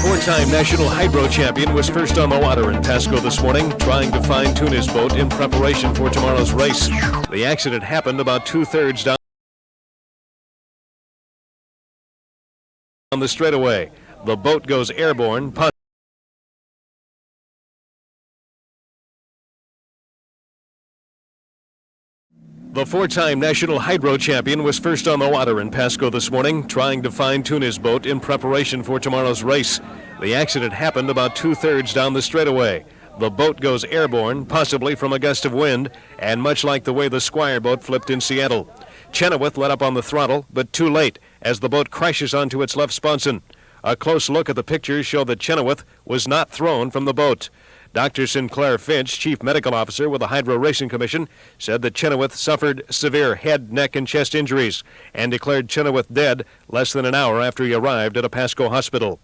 Four-time national hydro champion was first on the water in Pasco this morning, trying to fine-tune his boat in preparation for tomorrow's race. The accident happened about two-thirds down the straightaway. The boat goes airborne. The four-time national hydro champion was first on the water in Pasco this morning, trying to fine-tune his boat in preparation for tomorrow's race. The accident happened about two-thirds down the straightaway. The boat goes airborne, possibly from a gust of wind, and much like the way the Squire boat flipped in Seattle. Chenoweth let up on the throttle, but too late, as the boat crashes onto its left sponson. A close look at the pictures show that Chenoweth was not thrown from the boat. Dr. Sinclair Finch, Chief Medical Officer with the Hydro Racing Commission, said that Chenoweth suffered severe head, neck, and chest injuries and declared Chenoweth dead less than an hour after he arrived at a Pasco hospital.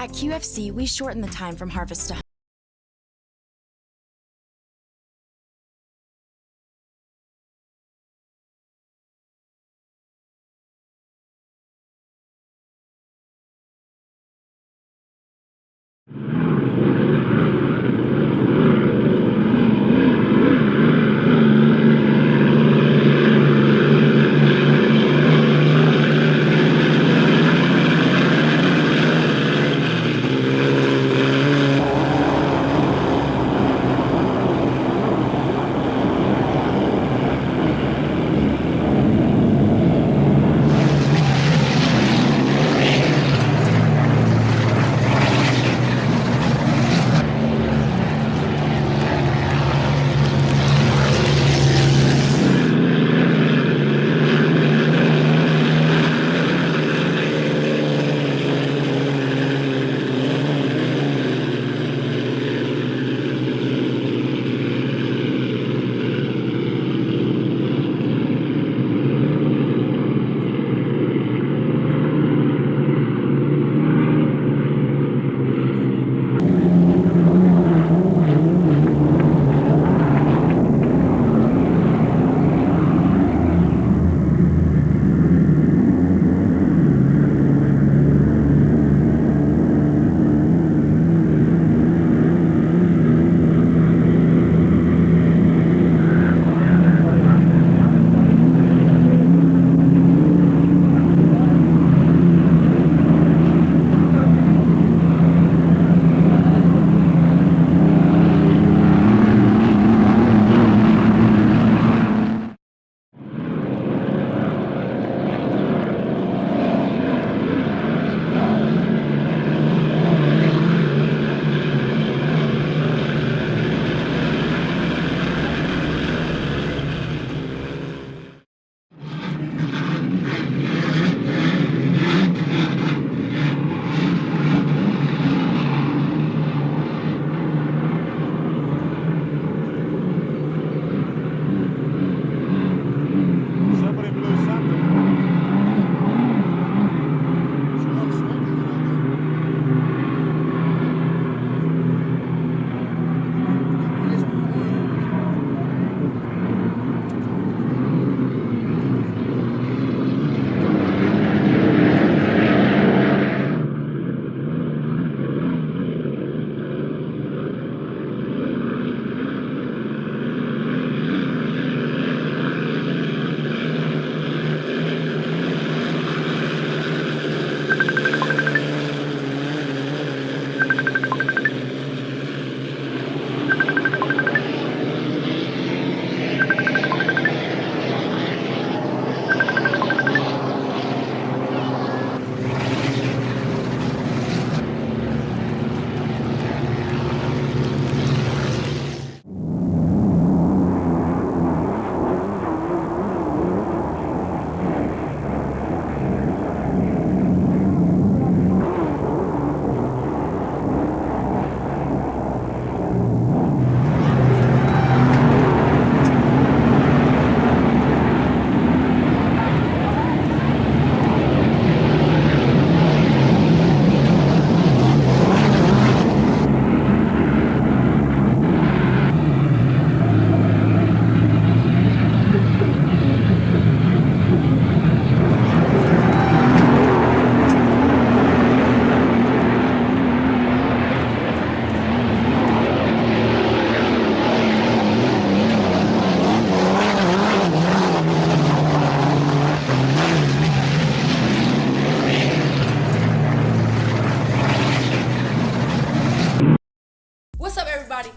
At QFC, we shorten the time from harvest to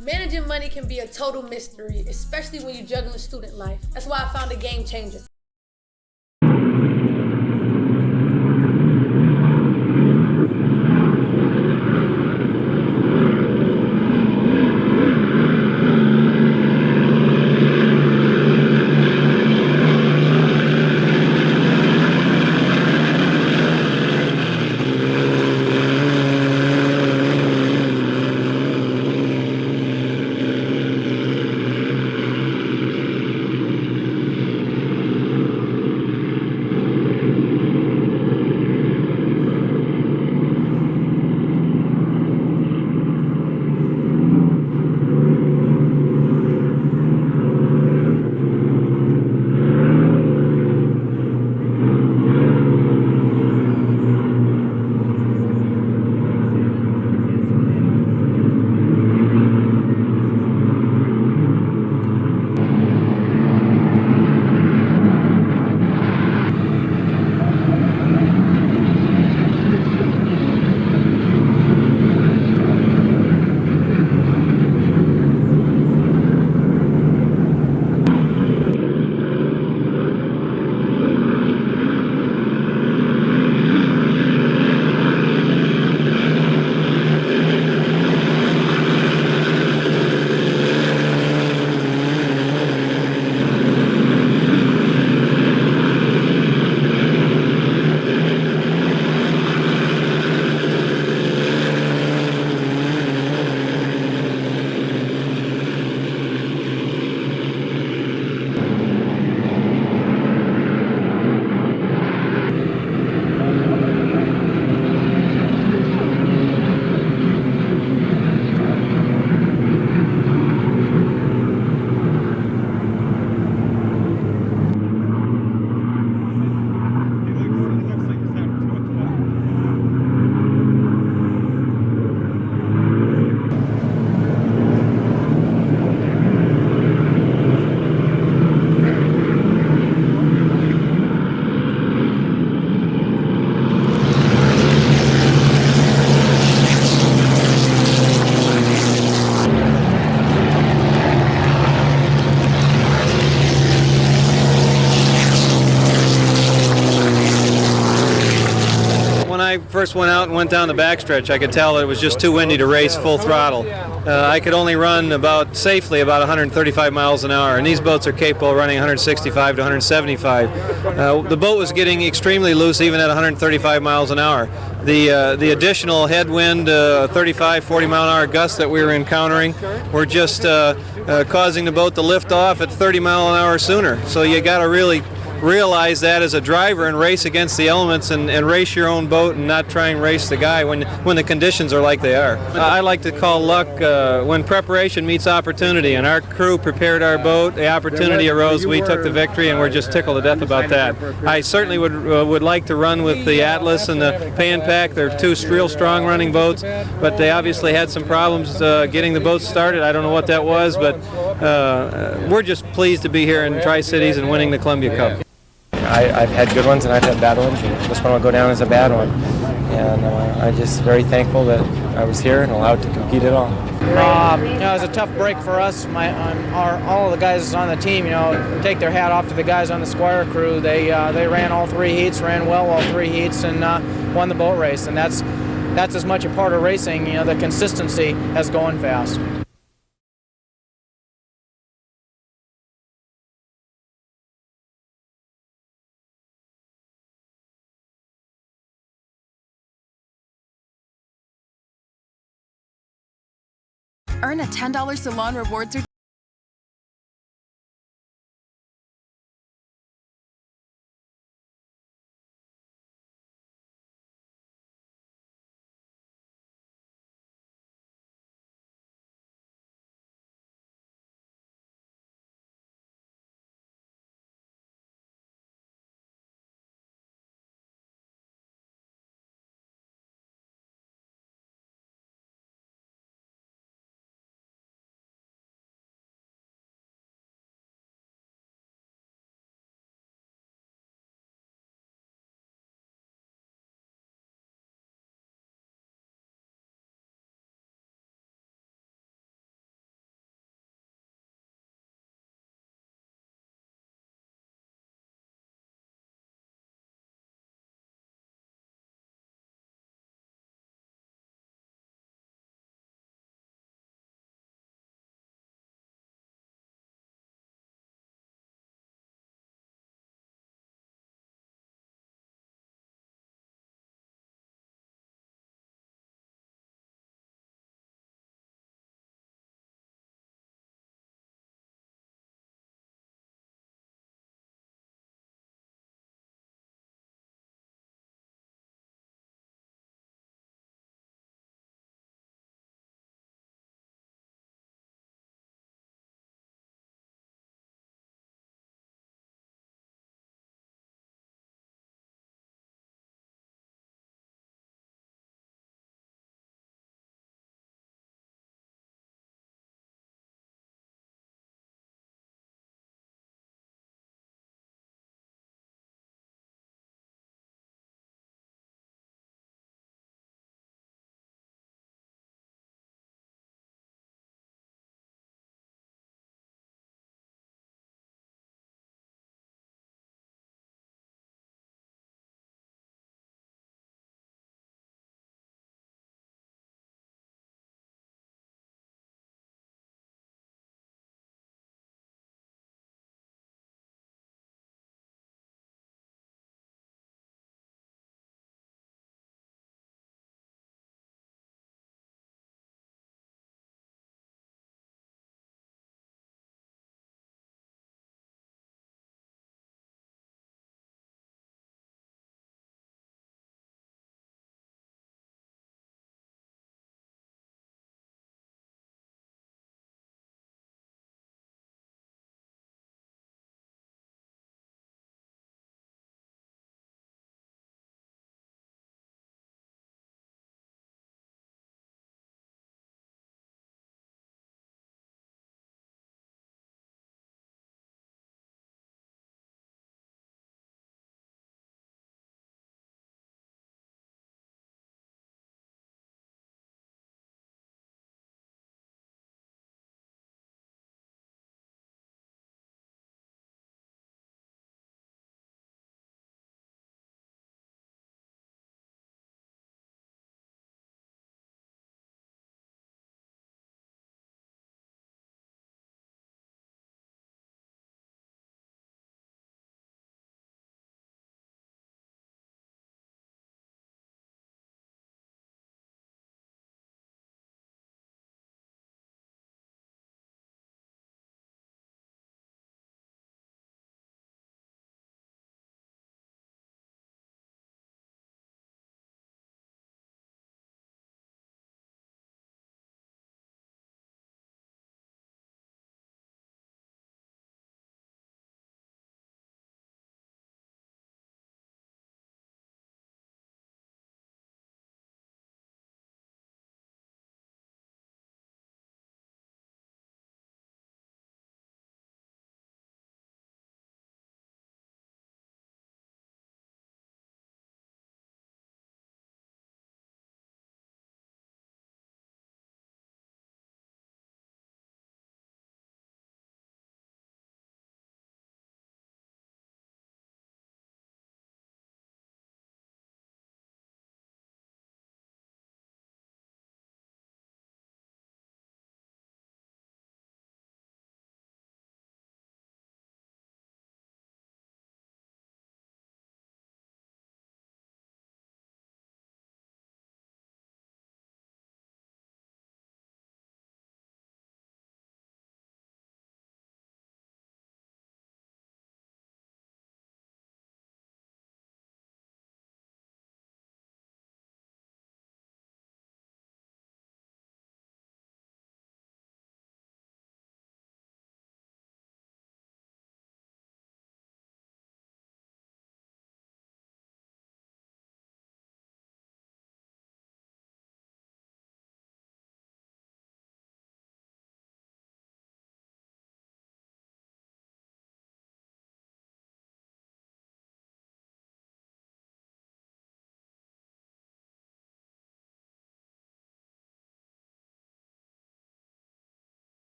Managing money can be a total mystery, especially when you're juggling student life. That's why I found a game changer. When I first went out and went down the backstretch, I could tell it was just too windy to race full throttle. I could only run safely about 135 miles an hour, and these boats are capable of running 165 to 175. The boat was getting extremely loose even at 135 miles an hour. The additional headwind, 35, 40 mile an hour gusts that we were encountering were just causing the boat to lift off at 30 mile an hour sooner. So you got to really realize that as a driver and race against the elements and race your own boat and not try and race the guy when the conditions are like they are. I like to call luck when preparation meets opportunity, and our crew prepared our boat, the opportunity arose, we took the victory, and we're just tickled to death about that. I certainly would like to run with the Atlas and the Pan Pac. They're two real strong running boats, but they obviously had some problems getting the boat started. I don't know what that was, but we're just pleased to be here in Tri-Cities and winning the Columbia Cup. I've had good ones and I've had bad ones, and this one will go down as a bad one. And I'm just very thankful that I was here and allowed to compete at all. It was a tough break for us. All of the guys on the team, take their hat off to the guys on the Squire crew. They ran all three heats, ran well all three heats, and won the boat race. And that's as much a part of racing, the consistency as going fast. Earn a $10 Salon Rewards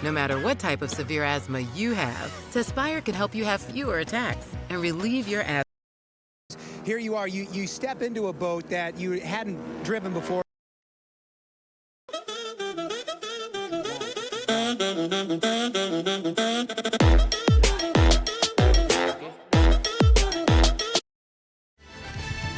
No matter what type of severe asthma you have, Tespire can help you have fewer attacks and relieve your asthma. Here you are, you step into a boat that you hadn't driven before.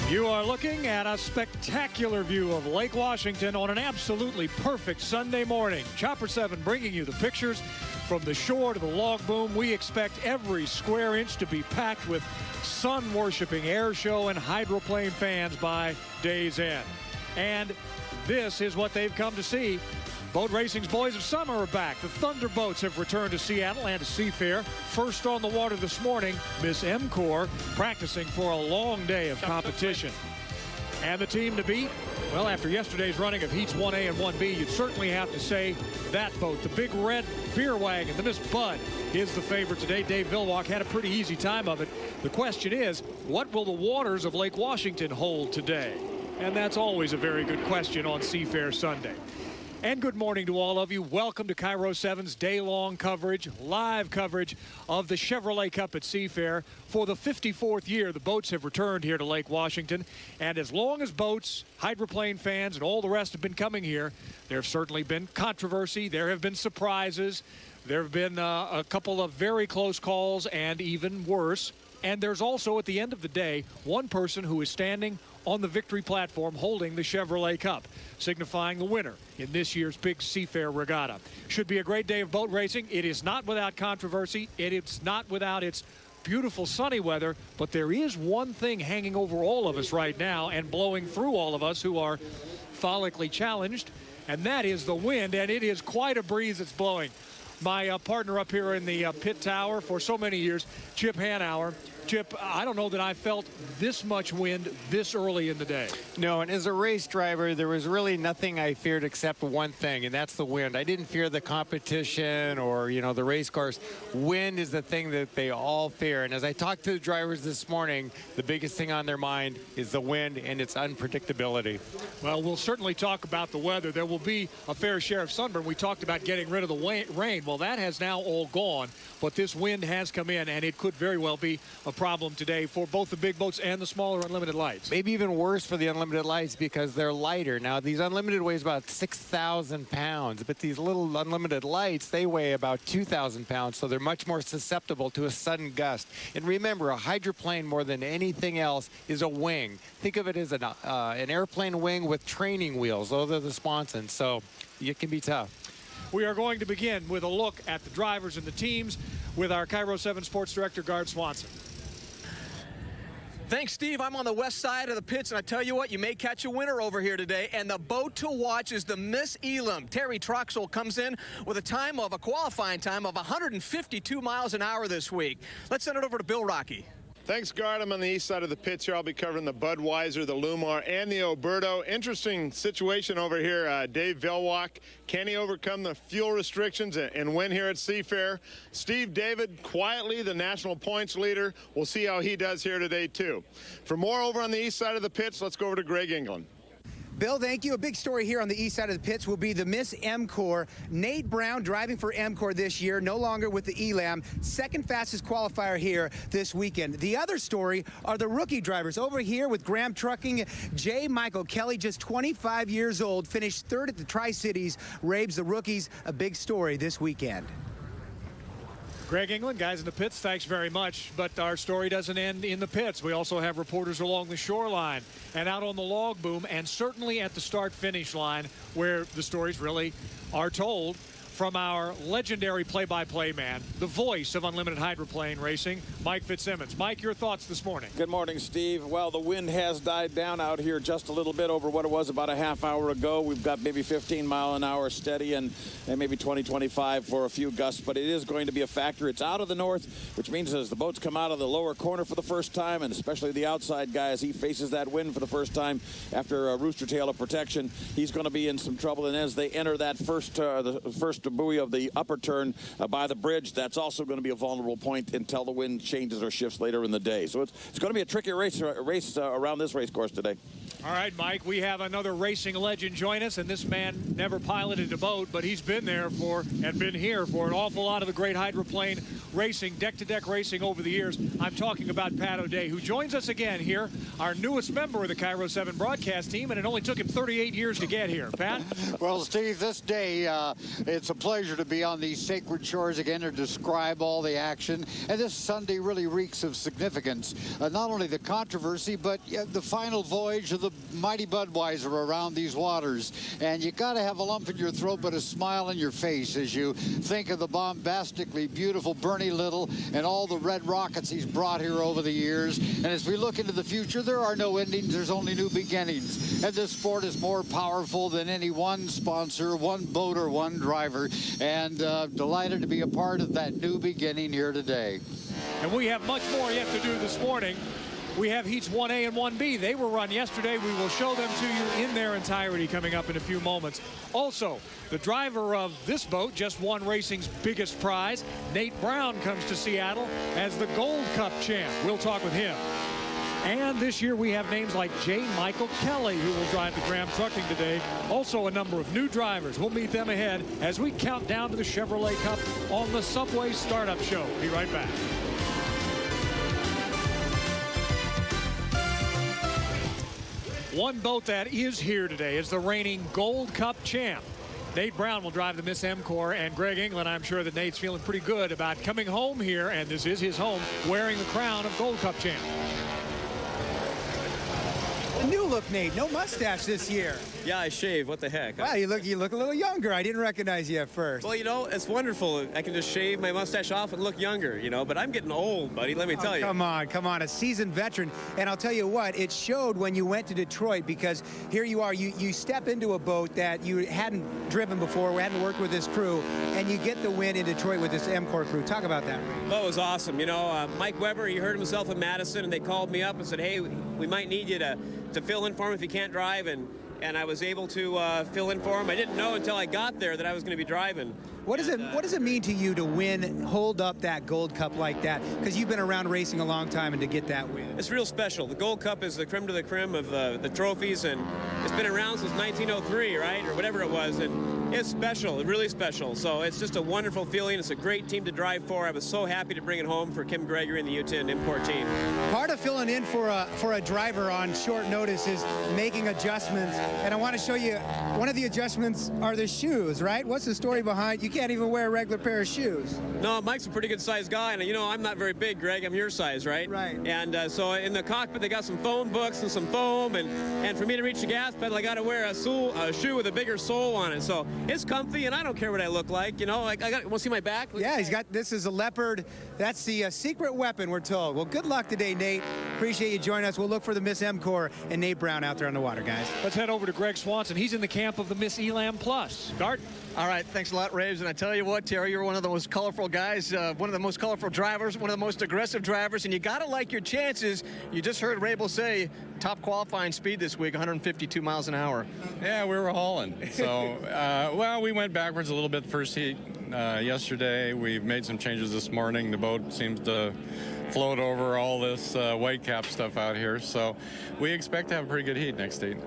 You are looking at a spectacular view of Lake Washington on an absolutely perfect Sunday morning. Chopper 7 bringing you the pictures from the shore to the log boom. We expect every square inch to be packed with sun-worshiping air show and hydroplane fans by day's end. And this is what they've come to see. Boat racing's boys of summer are back. The Thunderboats have returned to Seattle and to Seafair. First on the water this morning, Miss M-Corps practicing for a long day of competition. And the team to beat, well, after yesterday's running of heats 1A and 1B, you'd certainly have to say that boat, the big red beer wagon, the Miss Bud, is the favorite today. Dave Villwock had a pretty easy time of it. The question is, what will the waters of Lake Washington hold today? And that's always a very good question on Seafair Sunday. And good morning to all of you. Welcome to KIRO 7's day-long coverage, live coverage of the Chevrolet Cup at Seafair. For the 54th year, the boats have returned here to Lake Washington. And as long as boats, hydroplane fans, and all the rest have been coming here, there have certainly been controversy. There have been surprises. There have been a couple of very close calls, and even worse. And there's also, at the end of the day, one person who is standing on the victory platform holding the Chevrolet Cup, signifying the winner in this year's big Seafair regatta. Should be a great day of boat racing. It is not without controversy. It is not without its beautiful sunny weather, but there is one thing hanging over all of us right now and blowing through all of us who are follically challenged, and that is the wind, and it is quite a breeze that's blowing. My partner up here in the pit tower for so many years, Chip Hanauer. Chip, I don't know that I felt this much wind this early in the day. No, and as a race driver, there was really nothing I feared except one thing, and that's the wind. I didn't fear the competition or, you know, the race cars. Wind is the thing that they all fear. And as I talked to the drivers this morning, the biggest thing on their mind is the wind and its unpredictability. Well, we'll certainly talk about the weather. There will be a fair share of sunburn. We talked about getting rid of the rain. Well, that has now all gone, but this wind has come in, and it could very well be a problem today for both the big boats and the smaller unlimited lights. Maybe even worse for the unlimited lights because they're lighter. Now, these unlimited weighs about 6,000 pounds, but these little unlimited lights, they weigh about 2,000 pounds, so they're much more susceptible to a sudden gust. And remember, a hydroplane more than anything else is a wing. Think of it as an airplane wing with training wheels. Those are the sponsons, so it can be tough. We are going to begin with a look at the drivers and the teams with our KIRO 7 Sports Director, Gard Swanson. Thanks, Steve. I'm on the west side of the pits, and I tell you what, you may catch a winner over here today, and the boat to watch is the Miss Elam. Terry Troxel comes in with a qualifying time of 152 miles an hour this week. Let's send it over to Bill Rocky. Thanks, Gard. I'm on the east side of the pits here. I'll be covering the Budweiser, the Lumar, and the Oberto. Interesting situation over here. Dave Villwock, can he overcome the fuel restrictions and win here at Seafair? Steve David, quietly the national points leader. We'll see how he does here today, too. For more over on the east side of the pits, let's go over to Greg England. Bill, thank you. A big story here on the east side of the pits will be the Miss M-Corps. Nate Brown driving for M-Corps this year, no longer with the Elam. Second fastest qualifier here this weekend. The other story are the rookie drivers. Over here with Graham Trucking, J. Michael Kelly, just 25 years old, finished third at the Tri-Cities. Raves the rookies, a big story this weekend. Greg England, guys in the pits, thanks very much. But our story doesn't end in the pits. We also have reporters along the shoreline and out on the log boom, and certainly at the start-finish line where the stories really are told from our legendary play-by-play man, the voice of unlimited hydroplane racing, Mike Fitzsimmons. Mike, your thoughts this morning? Good morning, Steve. Well, the wind has died down out here just a little bit over what it was about a half hour ago. We've got maybe 15 mile an hour steady and maybe 20, 25 for a few gusts, but it is going to be a factor. It's out of the north, which means as the boats come out of the lower corner for the first time, and especially the outside guy as he faces that wind for the first time after a rooster tail of protection, he's going to be in some trouble. And as they enter that the first buoy of the upper turn by the bridge, that's also going to be a vulnerable point until the wind changes or shifts later in the day. So it's going to be a tricky race around this race course today. All right, Mike, we have another racing legend join us, and this man never piloted a boat, but he's been there and been here for an awful lot of the great hydroplane racing, deck-to-deck racing over the years. I'm talking about Pat O'Day, who joins us again here, our newest member of the KIRO 7 broadcast team, and it only took him 38 years to get here. Pat? Well, Steve, this day, it's a pleasure to be on these sacred shores again to describe all the action, and this Sunday really reeks of significance. Not only the controversy, but the final voyage of the mighty Budweiser around these waters. And you got to have a lump in your throat but a smile on your face as you think of the bombastically beautiful Bernie Little and all the red rockets he's brought here over the years. And as we look into the future, there are no endings, there's only new beginnings. And this sport is more powerful than any one sponsor, one boat, or one driver. And delighted to be a part of that new beginning here today. And we have much more yet to do this morning. We have heats 1A and 1B. They were run yesterday. We will show them to you in their entirety coming up in a few moments. Also, the driver of this boat just won racing's biggest prize. Nate Brown comes to Seattle as the Gold Cup champ. We'll talk with him. And this year we have names like J. Michael Kelly, who will drive the Graham Trucking today. Also a number of new drivers. We'll meet them ahead as we count down to the Chevrolet Cup on the Subway Startup Show. Be right back. One boat that is here today is the reigning Gold Cup champ. Nate Brown will drive the Miss MCOR, and Greg England, I'm sure that Nate's feeling pretty good about coming home here, and this is his home, wearing the crown of Gold Cup champ. A new look, Nate. No mustache this year. Yeah, I shave. What the heck? Wow, you look a little younger. I didn't recognize you at first. Well, you know, it's wonderful. I can just shave my mustache off and look younger, you know, but I'm getting old, buddy, let me tell you. Come on, a seasoned veteran. And I'll tell you what, it showed when you went to Detroit, because here you are, you step into a boat that you hadn't driven before, hadn't worked with this crew, and you get the win in Detroit with this MCOR crew. Talk about that. Well, it was awesome. You know, Mike Weber, he hurt himself in Madison, and they called me up and said, hey, we might need you to fill in for him if you can't drive, and I was able to fill in for him. I didn't know until I got there that I was going to be driving. What does it mean to you to hold up that Gold Cup like that? Because you've been around racing a long time, and to get that win. It's real special. The Gold Cup is the creme de la creme of the trophies, and it's been around since 1903, right, or whatever it was, and it's special, really special. So it's just a wonderful feeling. It's a great team to drive for. I was so happy to bring it home for Kim Gregory and the U10 import team. Part of filling in for a driver on short notice is making adjustments, and I want to show you one of the adjustments are the shoes, right? What's the story behind? You can't even wear a regular pair of shoes. No, Mike's a pretty good sized guy, and you know, I'm not very big, Greg. I'm your size, right? Right. And so in the cockpit, they got some phone books and some foam, and for me to reach the gas pedal, I got to wear a shoe with a bigger sole on it. So it's comfy, and I don't care what I look like. You know, I got. Want to see my back? Yeah, he's got. This is a Leopard. That's the secret weapon, we're told. Well, good luck today, Nate. Appreciate you joining us. We'll look for the Miss MCOR and Nate Brown out there on the water, guys. Let's head over to Greg Swanson. He's in the camp of the Miss Elam Plus. Gart. All right, thanks a lot, Raves. And I tell you what, Terry, you're one of the most colorful guys, one of the most colorful drivers, one of the most aggressive drivers, and you got to like your chances. You just heard Rabel say top qualifying speed this week, 152 miles an hour. Yeah, we were hauling. So, well, we went backwards a little bit first heat yesterday. We've made some changes this morning. The boat seems to float over all this white cap stuff out here. So we expect to have a pretty good heat next heat.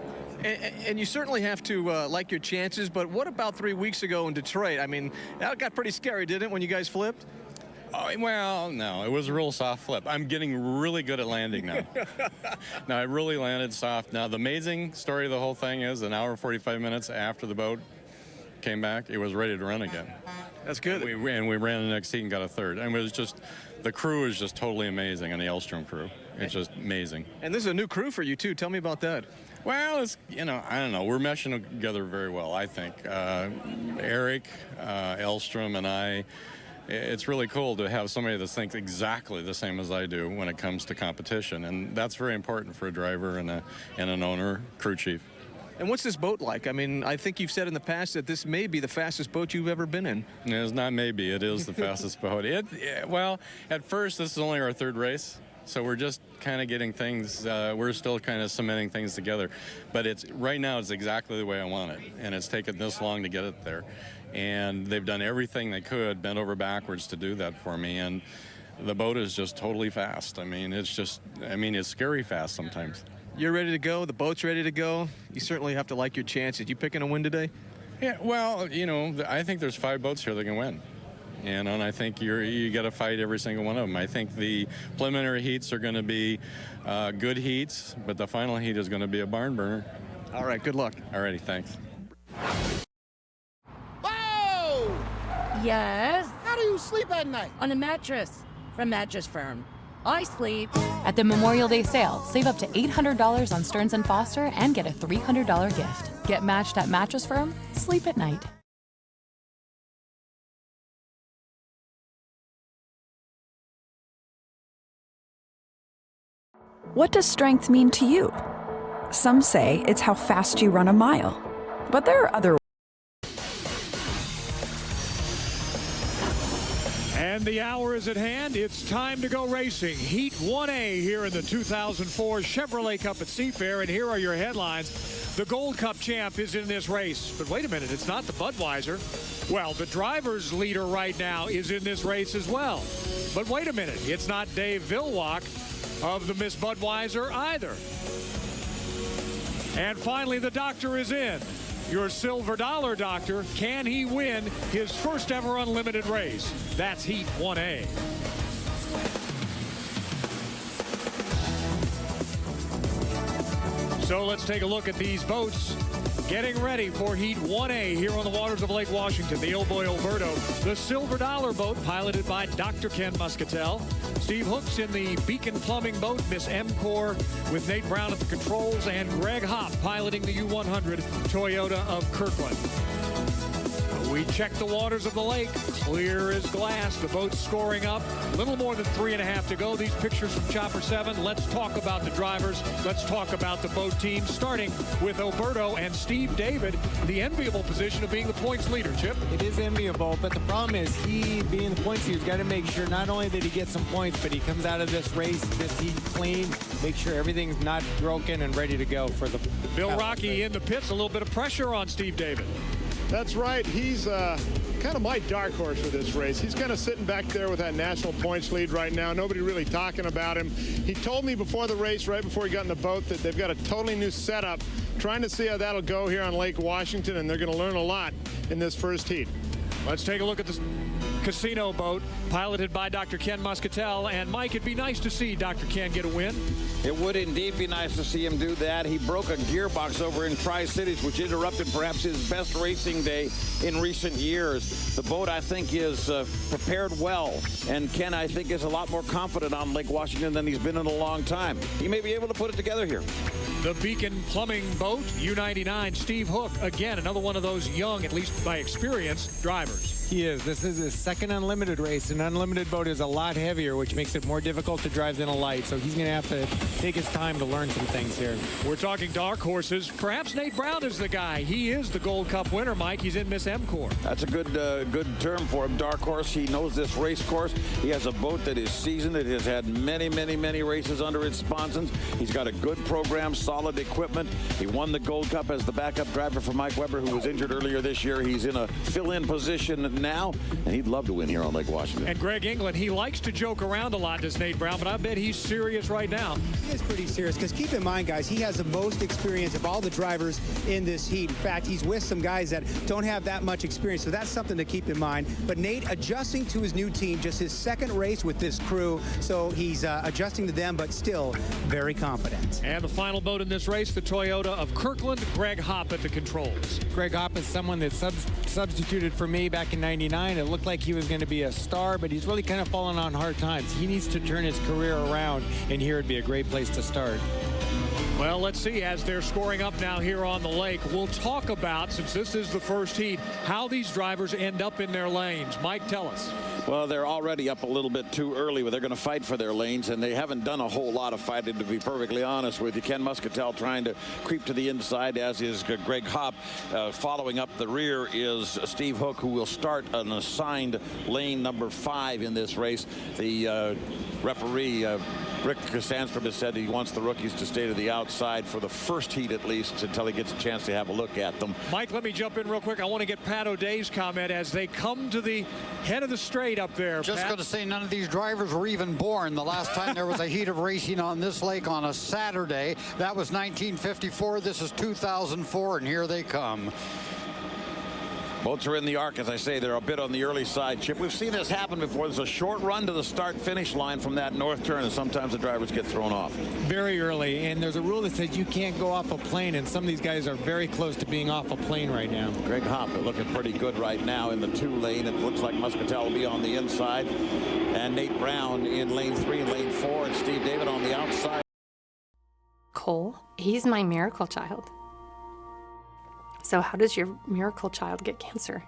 And you certainly have to like your chances, but what about 3 weeks ago in Detroit? I mean, that got pretty scary, didn't it, when you guys flipped? Oh, well, no, it was a real soft flip. I'm getting really good at landing now. Now, I really landed soft. Now, the amazing story of the whole thing is an hour and 45 minutes after the boat came back, it was ready to run again. That's good. And we ran the next heat and got a third. And it was just, the crew is just totally amazing, and the Elstrom crew. It's just amazing. And this is a new crew for you, too. Tell me about that. Well, it's, you know, I don't know. We're meshing together very well, I think. Eric, Elstrom, and I, it's really cool to have somebody that thinks exactly the same as I do when it comes to competition. And that's very important for a driver and an owner, crew chief. And what's this boat like? I mean, I think you've said in the past that this may be the fastest boat you've ever been in. It's not maybe. It is the fastest boat. Well, at first, this is only our third race. So we're just kind of getting things, we're still kind of cementing things together. But right now it's exactly the way I want it. And it's taken this long to get it there. And they've done everything they could, bent over backwards to do that for me. And the boat is just totally fast. I mean, it's scary fast sometimes. You're ready to go. The boat's ready to go. You certainly have to like your chances. You picking a win today? Yeah, well, you know, I think there's 5 boats here that can win. And I think you got to fight every single one of them. I think the preliminary heats are going to be good heats, but the final heat is going to be a barn burner. All right, good luck. All righty, thanks. Whoa! Yes? How do you sleep at night? On a mattress from Mattress Firm. I sleep. At the Memorial Day sale, save up to $800 on Stearns & Foster and get a $300 gift. Get matched at Mattress Firm. Sleep at night. What does strength mean to you? Some say it's how fast you run a mile, but there are other. And the hour is at hand. It's time to go racing. Heat 1A here in the 2004 Chevrolet Cup at Seafair. And here are your headlines. The Gold Cup champ is in this race. But wait a minute, it's not the Budweiser. Well, the driver's leader right now is in this race as well. But wait a minute, it's not Dave Villwock of the Miss Budweiser either. And finally, the doctor is in. Your silver dollar doctor. Can he win his first ever unlimited race? That's Heat 1A. So let's take a look at these boats getting ready for Heat 1A here on the waters of Lake Washington. The Old Boy Alberto, the silver dollar boat piloted by Dr. Ken Muscatel. Steve Hook's in the Beacon Plumbing boat, Miss M-Corps, with Nate Brown at the controls, and Greg Hopp piloting the U100 Toyota of Kirkland. We check the waters of the lake, clear as glass. The boat's scoring up. A little more than 3.5 to go. These pictures from Chopper 7. Let's talk about the drivers. Let's talk about the boat team, starting with Alberto and Steve David, the enviable position of being the points leader, Chip. It is enviable, but the problem is he, being the points leader, has got to make sure not only that he gets some points, but he comes out of this race, this heat clean, make sure everything's not broken and ready to go for the... Bill Rocky in the pits, a little bit of pressure on Steve David. That's right. He's kind of my dark horse for this race. He's kind of sitting back there with that national points lead right now. Nobody really talking about him. He told me before the race, right before he got in the boat, that they've got a totally new setup. Trying to see how that'll go here on Lake Washington, and they're going to learn a lot in this first heat. Let's take a look at this casino boat piloted by Dr. Ken Muscatel. And Mike, it'd be nice to see Dr. Ken get a win. It would indeed be nice to see him do that. He broke a gearbox over in Tri-Cities, which interrupted perhaps his best racing day in recent years. The boat, I think, is prepared well, and Ken, I think, is a lot more confident on Lake Washington than he's been in a long time. He may be able to put it together here. The Beacon Plumbing boat, U99, Steve Hook, again, another one of those young, at least by experience, drivers. He is. This is his second unlimited race. An unlimited boat is a lot heavier, which makes it more difficult to drive than a light. So he's going to have to take his time to learn some things here. We're talking dark horses. Perhaps Nate Brown is the guy. He is the Gold Cup winner, Mike. He's in Miss M-Corps. That's a good term for him. Dark horse. He knows this race course. He has a boat that is seasoned. It has had many races under its sponsons. He's got a good program, solid equipment. He won the Gold Cup as the backup driver for Mike Weber, who was injured earlier this year. He's in a fill-in position now, and he'd love to win here on Lake Washington. And Greg England, he likes to joke around a lot, does Nate Brown, but I bet he's serious right now. He is pretty serious, because keep in mind, guys, he has the most experience of all the drivers in this heat. In fact, he's with some guys that don't have that much experience, so that's something to keep in mind. But Nate adjusting to his new team, just his second race with this crew, so he's adjusting to them, but still very confident. And the final boat in this race, the Toyota of Kirkland, Greg Hopp at the controls. Greg Hopp is someone that substituted for me back in '99. It looked like he was going to be a star, but he's really kind of fallen on hard times. He needs to turn his career around, and here would be a great place to start. Well, let's see, as they're scoring up now here on the lake, we'll talk about, since this is the first heat, how these drivers end up in their lanes. Mike, tell us. Well, they're already up a little bit too early, but they're going to fight for their lanes, and they haven't done a whole lot of fighting, to be perfectly honest with you. Ken Muscatel trying to creep to the inside, as is Greg Hopp. Following up the rear is Steve Hook, who will start an assigned lane number 5 in this race. The referee Rick Sandstrom has said he wants the rookies to stay to the outside for the first heat at least until he gets a chance to have a look at them. Mike, let me jump in real quick. I want to get Pat O'Day's comment as they come to the head of the straight up there. Just going to say none of these drivers were even born the last time there was a heat of racing on this lake on a Saturday. That was 1954. This is 2004, and here they come. Boats are in the arc, as I say. They're a bit on the early side, Chip. We've seen this happen before. There's a short run to the start-finish line from that north turn, and sometimes the drivers get thrown off. Very early, and there's a rule that says you can't go off a plane, and some of these guys are very close to being off a plane right now. Greg Hopp looking pretty good right now in the 2 lane. It looks like Muscatel will be on the inside, and Nate Brown in lane 3 and lane 4, and Steve David on the outside. Cole, he's my miracle child. So how does your miracle child get cancer?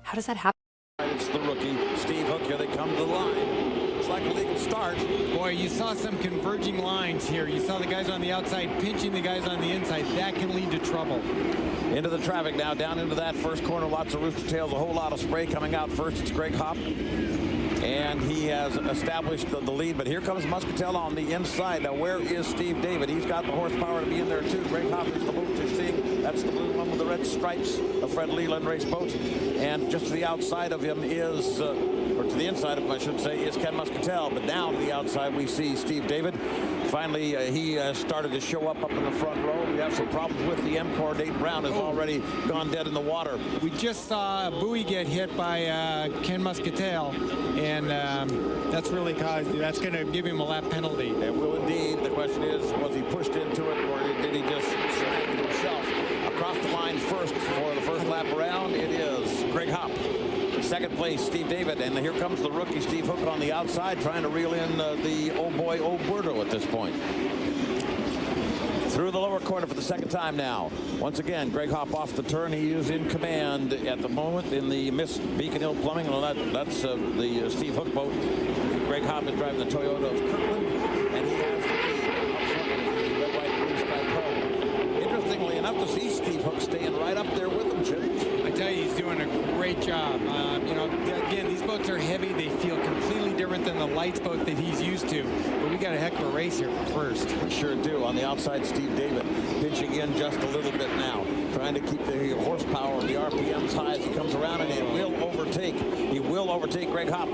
How does that happen? It's the rookie, Steve Hook. Here they come to the line. It's like a legal start. Boy, you saw some converging lines here. You saw the guys on the outside pinching the guys on the inside. That can lead to trouble. Into the traffic now, down into that first corner. Lots of rooster tails, a whole lot of spray coming out first. It's Greg Hopp. And he has established the lead, but here comes Muscatel on the inside. Now, where is Steve David? He's got the horsepower to be in there, too. Greg Hopp is the boat you're seeing. That's the blue one with the red stripes, the Fred Leland race boat. And just to the outside of him is, or to the inside of him, I should say, is Ken Muscatel. But down to the outside, we see Steve David. Finally, he started to show up in the front row. We have some problems with the M-Core. Nate Brown has already gone dead in the water. We just saw a buoy get hit by Ken Muscatel, and that's really that's going to give him a lap penalty. It will indeed. The question is, was he pushed into it, or did he just snag it himself? Across the line first for the first lap around, it is Greg Hopp. Second place, Steve David, and here comes the rookie Steve Hook on the outside, trying to reel in the old boy Oberto at this point. Through the lower corner for the second time now. Once again, Greg Hopp off the turn. He is in command at the moment in the Miss Beacon Hill Plumbing. Well, that's the Steve Hook boat. Greg Hopp is driving the Toyota of Kirkland, and he has the lead up front of the red, white, blue stripe Pro. Interestingly enough, to see Steve Hook staying right up there with him, Jim. I tell you, he's doing a great job. You know, again, these boats are heavy. They feel completely different than the lights boat that he's used to. But we got a heck of a race here for first. We sure do. On the outside, Steve David pinching in just a little bit now, trying to keep the horsepower, the RPMs high as he comes around, and he will overtake. He will overtake Greg Hopp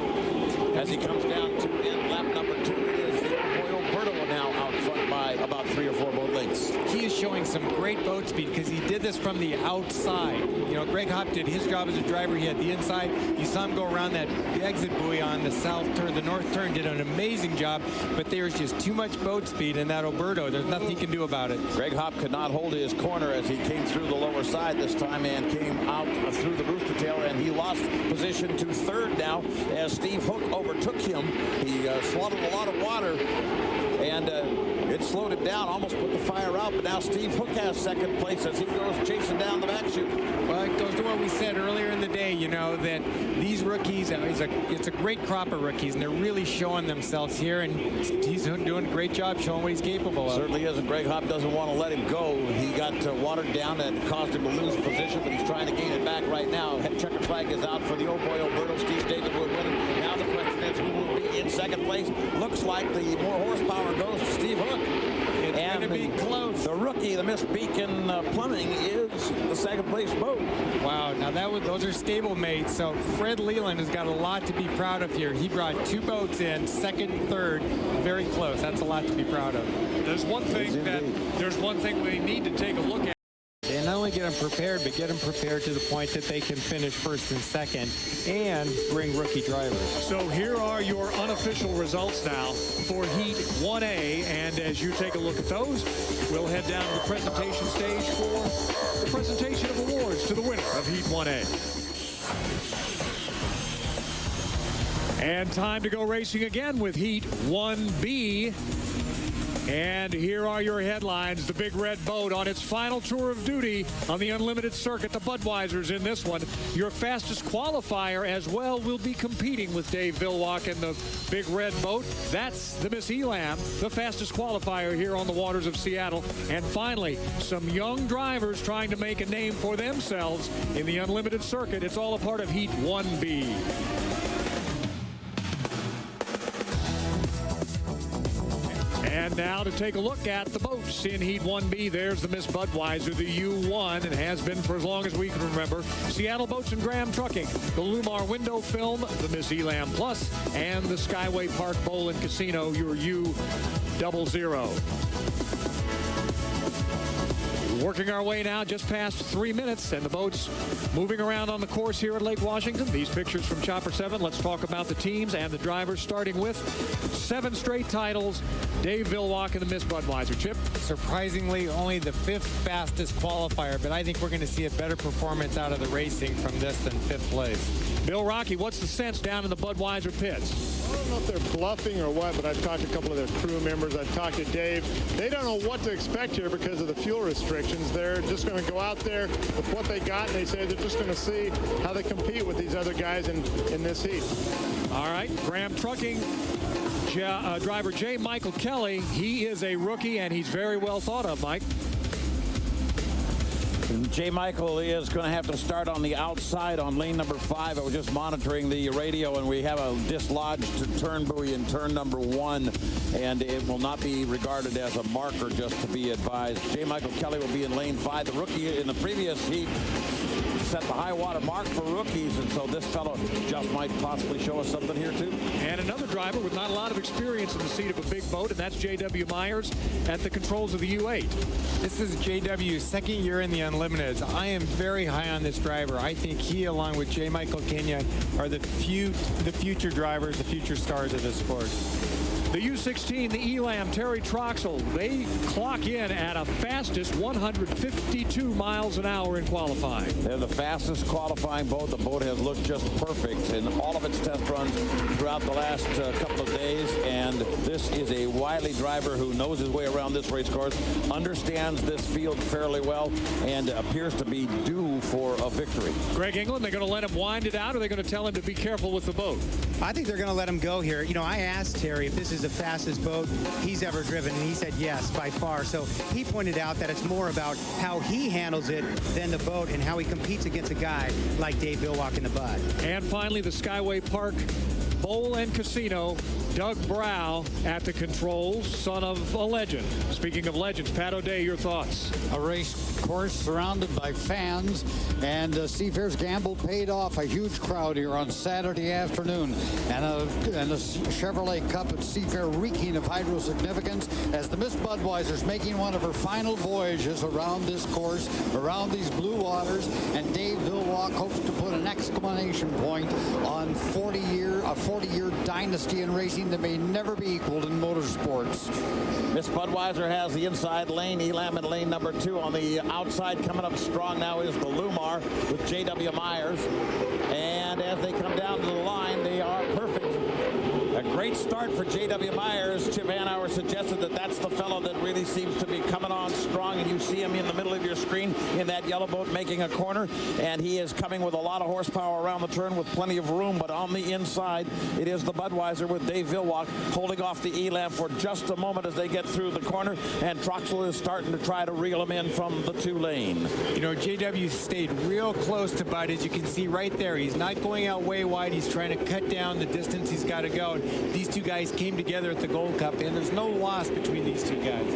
as he comes down to in lap number 2. It is the old boy Oberto now out front by about 3 or 4 boat lengths. He is showing some great boat speed because he did this from the outside. You know, Greg Hopp did his job as a driver. He had the inside. You saw him go around that exit buoy on the south turn, the north turn, did an amazing job, but there's just too much boat speed in that Oberto. There's nothing he can do about it. Greg Hopp could not hold his corner as he came through the lower side this time and came out through the rooster tail, and he lost position to third now as Steve Hook overtook him. He swallowed a lot of water, and it slowed it down, almost put the fire out, but now Steve Hook has second place as he goes chasing down the back chute. Well, it goes to what we said earlier in the day, you know, that these rookies, it's a great crop of rookies, and they're really showing themselves here, and he's doing a great job showing what he's capable of. Certainly is, and Greg Hopp doesn't want to let him go. He got watered down and caused him to lose position, but he's trying to gain it back right now. Head checker flag is out for the old boy Oberto. Steve David would win it. Now the question is, who will be in second place? Looks like the more horsepower goes to Steve Hook. It's going to be close. The rookie, the Miss Beacon Plumbing, is the second place boat. Wow, now those are stable mates, so Fred Leland has got a lot to be proud of here. He brought 2 boats in, second and third, very close. That's a lot to be proud of. There's one thing we need to take a look at. And not only get them prepared, but get them prepared to the point that they can finish first and second and bring rookie drivers. So here are your unofficial results now for Heat 1A. And as you take a look at those, we'll head down to the presentation stage for the presentation of awards to the winner of Heat 1A. And time to go racing again with Heat 1B. And here are your headlines. The Big Red Boat on its final tour of duty on the Unlimited Circuit. The Budweiser's in this one. Your fastest qualifier as well will be competing with Dave Villwock and the Big Red Boat. That's the Miss Elam, the fastest qualifier here on the waters of Seattle. And finally, some young drivers trying to make a name for themselves in the Unlimited Circuit. It's all a part of Heat 1B. Now to take a look at the boats in Heat 1B. There's the Miss Budweiser, the U1, and has been for as long as we can remember. Seattle Boats and Graham Trucking, the Lumar Window Film, the Miss Elam Plus, and the Skyway Park Bowl and Casino, your U00. Working our way now just past 3 minutes, and the boats moving around on the course here at Lake Washington. These pictures from Chopper 7. Let's talk about the teams and the drivers, starting with 7 straight titles. Dave Villwock and the Miss Budweiser. Chip? Surprisingly, only the 5th fastest qualifier, but I think we're going to see a better performance out of the racing from this than 5th place. Bill Rocky, what's the sense down in the Budweiser pits? I don't know if they're bluffing or what, but I've talked to a couple of their crew members. I've talked to Dave. They don't know what to expect here because of the fuel restrictions. They're just going to go out there with what they got, and they say they're just going to see how they compete with these other guys in this heat. All right, Graham Trucking driver J. Michael Kelly. He is a rookie, and he's very well thought of, Mike. J. Michael is going to have to start on the outside on lane number 5. I was just monitoring the radio, and we have a dislodged turn buoy in turn number 1, and it will not be regarded as a marker, just to be advised. J. Michael Kelly will be in lane 5. The rookie in the previous heat set the high water mark for rookies, and so this fellow just might possibly show us something here too. And another driver with not a lot of experience in the seat of a big boat, and that's J.W. Myers at the controls of the U8. This is J.W.'s second year in the Unlimiteds. I am very high on this driver. I think he, along with J. Michael Kenya, are the future drivers, the future stars of this sport. The U16, the Elam, Terry Troxel, they clock in at a fastest 152 miles an hour in qualifying. They're the fastest qualifying boat. The boat has looked just perfect in all of its test runs throughout the last couple of days, and this is a wily driver who knows his way around this race course, understands this field fairly well, and appears to be due for a victory. Greg England, they're going to let him wind it out, or they're going to tell him to be careful with the boat? I think they're going to let him go here. You know, I asked Terry if this is the fastest boat he's ever driven, and he said yes, by far. So he pointed out that it's more about how he handles it than the boat and how he competes against a guy like Dave Villwock in the Bud. And finally, the Skyway Park Bowl and Casino, Doug Brow at the controls, son of a legend. Speaking of legends, Pat O'Day, your thoughts? A race course surrounded by fans, and Seafair's gamble paid off. A huge crowd here on Saturday afternoon, and a Chevrolet Cup at Seafair reeking of hydro significance as the Miss Budweiser's making one of her final voyages around this course, around these blue waters, and Dave Villwock hopes to put an exclamation point on a 40-year dynasty in racing that may never be equaled in motorsports. Miss Budweiser has the inside lane. Elam in lane number 2. On the outside, coming up strong now is the Lumar with J.W. Myers. And as they come down to the line, they are perfect. A great start for J.W. Myers. Chip Hanauer suggested that that's the fellow that really seems to be coming on strong, and you see him in the middle of your screen in that yellow boat making a corner, and he is coming with a lot of horsepower around the turn with plenty of room, but on the inside it is the Budweiser with Dave Villwock holding off the Elam for just a moment as they get through the corner, and Troxel is starting to try to reel him in from the 2 lane. You know, JW stayed real close to Bud, as you can see right there. He's not going out way wide. He's trying to cut down the distance he's got to go. These two guys came together at the Gold Cup, and there's no loss between these two guys.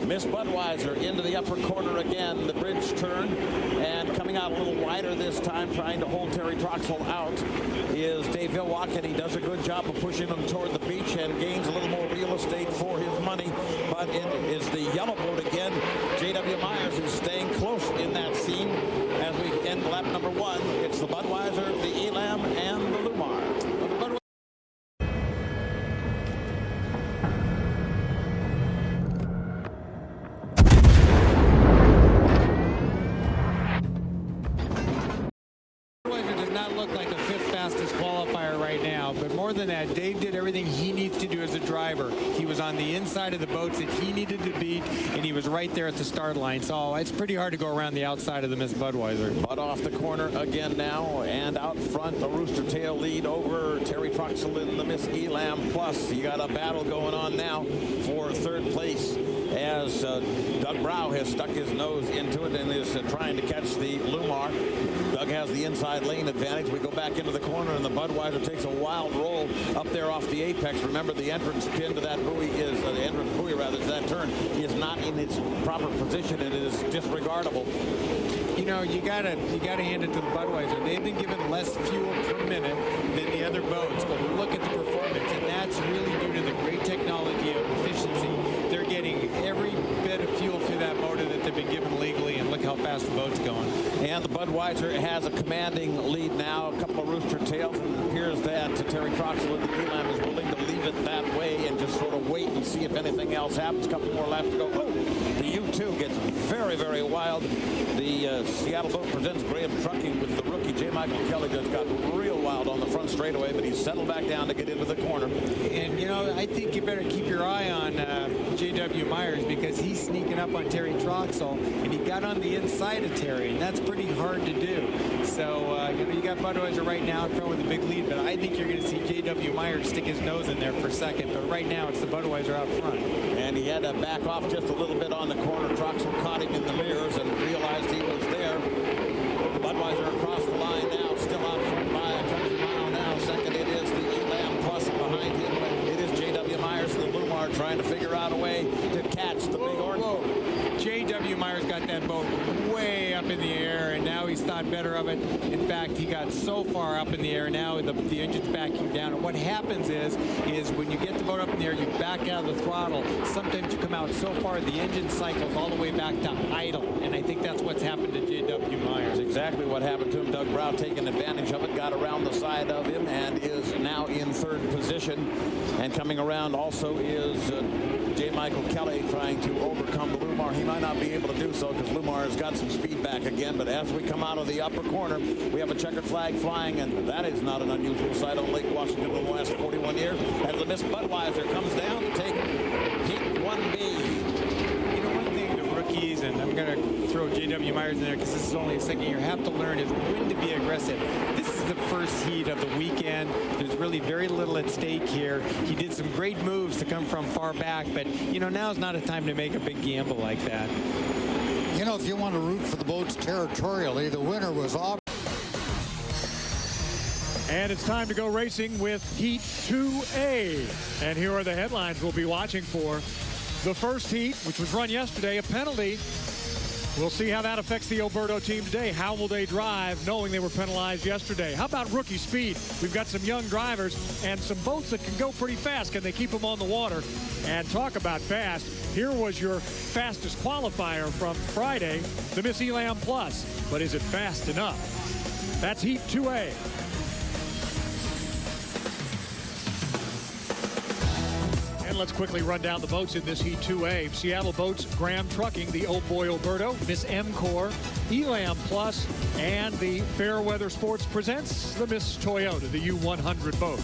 Miss Budweiser into the upper corner again, the bridge turn, and coming out a little wider this time, trying to hold Terry Troxel out, is Dave Villwock, and he does a good job of pushing him toward the beach and gains a little more real estate for his money. But it is the yellow boat again, J.W. Myers, who's staying close in that scene as we end lap number 1. It's the Budweiser, the Elam, and the Lumar. But more than that, Dave did everything he needs to do as a driver. He was on the inside of the boats that he needed to beat, and he was right there at the start line. So it's pretty hard to go around the outside of the Miss Budweiser. Bud off the corner again now, and out front, the Rooster Tail lead over Terry Troxel in the Miss Elam Plus. You got a battle going on now for 3rd place as Doug Brow has stuck his nose into it and is trying to catch the Lumar. Doug has has the inside lane advantage. We go back into the corner, and the Budweiser takes a wild roll up there off the apex. Remember, the entrance pin to that buoy is, the entrance buoy rather, to that turn is not in its proper position, and it is disregardable. You know, you gotta hand it to the Budweiser. They've been given less fuel per minute than the other boats, but look at the performance, and that's really due to the great technology of efficiency. They're getting every bit of fuel through that motor that they've been given legally, and look how fast the boat's going. And the Budweiser has a commanding lead now, a couple of rooster tails, and it appears that Terry Troxel of the Elam is willing to leave it that way and just sort of wait and see if anything else happens. A couple more laps to go. Oh, the U2 gets very, very wild. The Seattle boat presents Graham Trucking with the rookie J. Michael Kelly that's got real wild on the front straightaway, but he's settled back down to get into the corner. And, you know, I think you better keep your eye on J.W. Myers, because he's sneaking up on Terry Troxel, and he got on the inside of Terry, and that's pretty hard to do. So, you know, you got Budweiser right now in front with a big lead, but I think you're going to see J.W. Myers stick his nose in there for a second. But right now, it's the Budweiser out front. And he had to back off just a little bit on the corner. Troxel caught him in the mirrors and realized he was there. Budweiser across the line now, still out front by a country mile now. Second, it is the Elam Plus behind him. It is J.W. Myers and the Lumar trying to figure out a way to catch the big orange. J.W. Myers got that boat way up in the air, and now he's thought better of it. In fact, he got so far up in the air, now the engine's backing down. And what happens is when you get the boat up in the air, you back out of the throttle. Sometimes you come out so far, the engine cycles all the way back to idle. And I think that's what's happened to J.W. Myers. Exactly what happened to him. Doug Brow taking advantage of it, got around the side of him, and is now in third position. And coming around also is J. Michael Kelly trying to overcome the Lumar. He might not be able to do so because Lumar has got some speed back again. But as we come out of the upper corner, we have a checkered flag flying, and that is not an unusual sight on Lake Washington in the last 41 years. As the Miss Budweiser comes down to take heat 1B. You know, one thing the rookies, and I'm going to throw J.W. Myers in there because this is only a second year, have to learn is when to be aggressive. This is the first heat of the weekend. There's really very little at stake here. He did some great moves to come from far back, but, you know, now's not a time to make a big gamble like that. You know, if you want to root for the boats territorially, the winner was Auburn. And it's time to go racing with Heat 2A. And here are the headlines we'll be watching for. The first heat, which was run yesterday, a penalty. We'll see how that affects the Oberto team today. How will they drive knowing they were penalized yesterday? How about rookie speed? We've got some young drivers and some boats that can go pretty fast. Can they keep them on the water? And talk about fast. Here was your fastest qualifier from Friday, the Miss Elam Plus. But is it fast enough? That's Heat 2A. Let's quickly run down the boats in this Heat 2A. Seattle Boats, Graham Trucking, the Old Boy Oberto, Miss M-Corps, Elam Plus, and the Fairweather Sports presents the Miss Toyota, the U100 boat.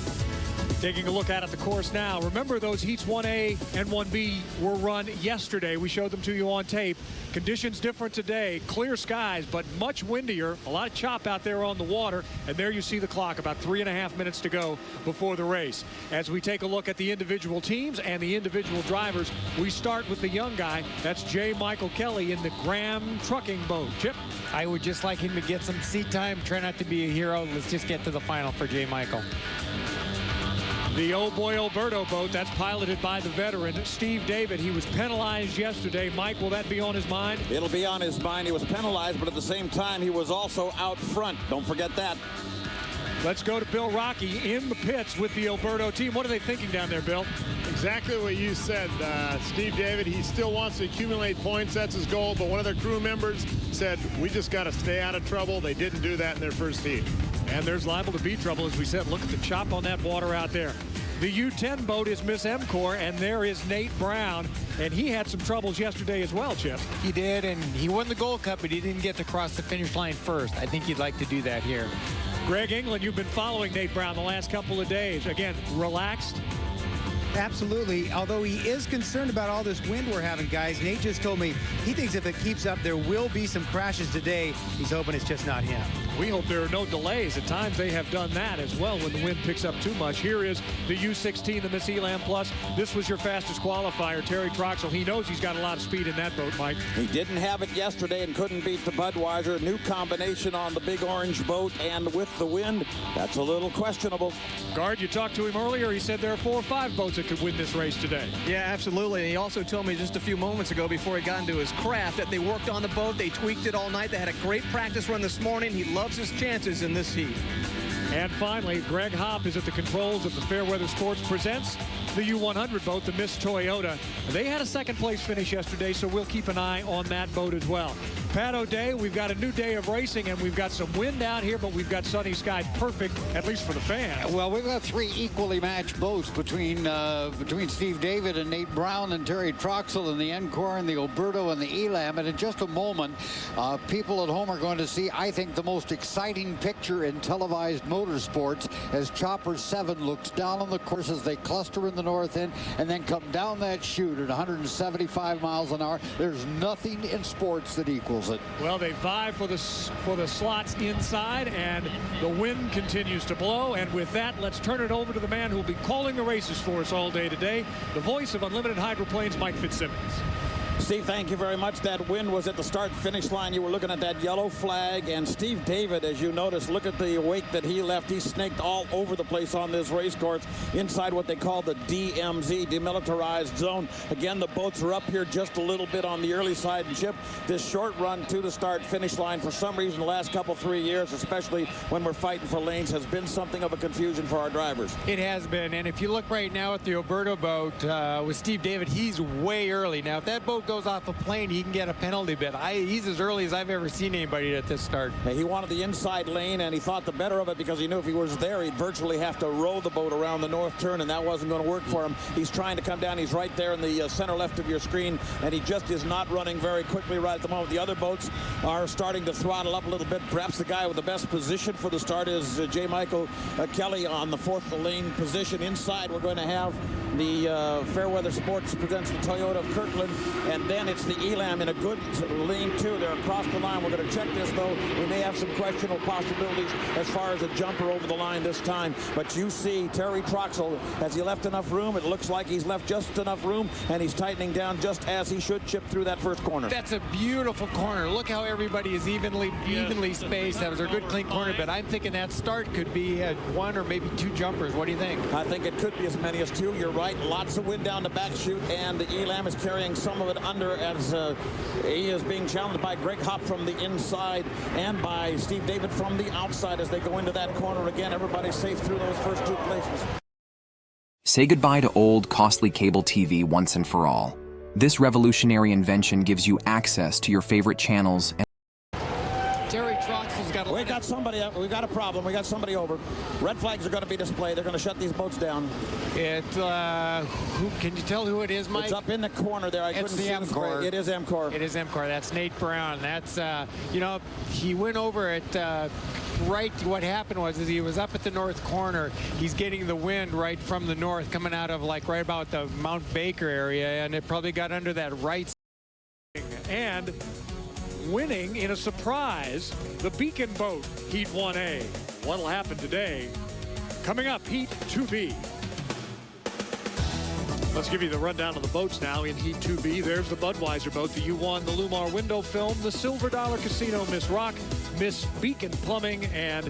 Taking a look at the course now. Remember, those heats 1A and 1B were run yesterday. We showed them to you on tape. Conditions different today. Clear skies, but much windier. A lot of chop out there on the water. And there you see the clock, about 3.5 minutes to go before the race. As we take a look at the individual teams and the individual drivers, we start with the young guy. That's J. Michael Kelly in the Graham Trucking boat. Chip? I would just like him to get some seat time. Try not to be a hero. Let's just get to the final for J. Michael. The Old Boy Oberto boat, that's piloted by the veteran Steve David. He was penalized yesterday. Mike, will that be on his mind? It'll be on his mind. He was penalized, but at the same time, he was also out front. Don't forget that. Let's go to Bill Rocky in the pits with the Oberto team. What are they thinking down there, Bill? Exactly what you said, Steve David. He still wants to accumulate points. That's his goal. But one of their crew members said, we just got to stay out of trouble. They didn't do that in their first heat. And there's liable to be trouble, as we said. Look at the chop on that water out there. The U10 boat is Miss M-Corps, and there is Nate Brown. And he had some troubles yesterday as well, Chip. He did, and he won the Gold Cup, but he didn't get to cross the finish line first. I think he'd like to do that here. Greg England, you've been following Nate Brown the last couple of days. Again, relaxed? Absolutely. Although he is concerned about all this wind we're having, guys. Nate just told me he thinks if it keeps up, there will be some crashes today. He's hoping it's just not him. We hope there are no delays. At times they have done that as well when the wind picks up too much. Here is the U-16, the Miss Elam Plus. This was your fastest qualifier, Terry Troxel. He knows he's got a lot of speed in that boat, Mike. He didn't have it yesterday and couldn't beat the Budweiser. New combination on the big orange boat, and with the wind, that's a little questionable. Guard, you talked to him earlier. He said there are 4 or 5 boats that could win this race today. Yeah, absolutely. And he also told me just a few moments ago before he got into his craft that they worked on the boat. They tweaked it all night. They had a great practice run this morning. He loves his chances in this heat. And finally, Greg Hopp is at the controls of the Fairweather Sports presents the U-100 boat, the Miss Toyota. They had a second-place finish yesterday, so we'll keep an eye on that boat as well. Pat O'Day, we've got a new day of racing, and we've got some wind out here, but we've got sunny skies. Perfect, at least for the fans. Well, we've got 3 equally matched boats between Steve David and Nate Brown and Terry Troxel in the Encore and the Oberto and the Elam. And in just a moment, people at home are going to see, I think, the most exciting picture in televised motorsports as Chopper 7 looks down on the course as they cluster in the north end and then come down that chute at 175 miles an hour. There's nothing in sports that equals it. Well, they vie for the slots inside, and the wind continues to blow. And with that, let's turn it over to the man who will be calling the races for us all day today, the voice of Unlimited Hydroplanes, Mike Fitzsimmons. Steve, thank you very much. That wind was at the start-finish line. You were looking at that yellow flag, and Steve David, as you notice, look at the wake that he left. He snaked all over the place on this race course inside what they call the DMZ, demilitarized zone. Again, the boats are up here just a little bit on the early side, and Chip, this short run to the start-finish line, for some reason, the last couple, 3 years, especially when we're fighting for lanes, has been something of a confusion for our drivers. It has been, and if you look right now at the Oberto boat with Steve David, he's way early. Now, if that boat goes off a plane, he can get a penalty bid. He's as early as I've ever seen anybody at this start. He wanted the inside lane, and he thought the better of it because he knew if he was there, he'd virtually have to row the boat around the north turn, and that wasn't going to work for him. He's trying to come down. He's right there in the center left of your screen, and he just is not running very quickly right at the moment. The other boats are starting to throttle up a little bit. Perhaps the guy with the best position for the start is J. Michael Kelly on the 4th lane position. Inside, we're going to have the Fairweather Sports presents the Toyota of Kirkland, and then it's the Elam in a good lane too. They're across the line. We're going to check this though. We may have some questionable possibilities as far as a jumper over the line this time. But you see Terry Troxel, has he left enough room? It looks like he's left just enough room, and he's tightening down just as he should. Chip through that first corner. That's a beautiful corner. Look how everybody is evenly spaced. That was a good clean corner, but I'm thinking that start could be 1 or maybe 2 jumpers. What do you think? I think it could be as many as 2. You're right. Lots of wind down the back chute, and the Elam is carrying some of it under as he is being challenged by Greg Hopp from the inside and by Steve David from the outside as they go into that corner again. Everybody's safe through those first 2 places. Say goodbye to old, costly cable TV once and for all. This revolutionary invention gives you access to your favorite channels and Terry Troxel's got We got somebody up. We got a problem. We got somebody over. Red flags are going to be displayed. They're going to shut these boats down. Who can you tell who it is, Mike? It's up in the corner there. It's the Emcor. It is Emcor. It is Emcor. That's Nate Brown. That's you know, he went over it. Right, what happened was he was up at the north corner. He's getting the wind right from the north, coming out of like right about the Mount Baker area, and it probably got under that right. And winning in a surprise, the Beacon boat, Heat 1A. What'll happen today? Coming up, Heat 2B. Let's give you the rundown of the boats now in Heat 2B. There's the Budweiser boat, the U1, the Lumar window film, the Silver Dollar Casino, Miss Rock, Miss Beacon Plumbing, and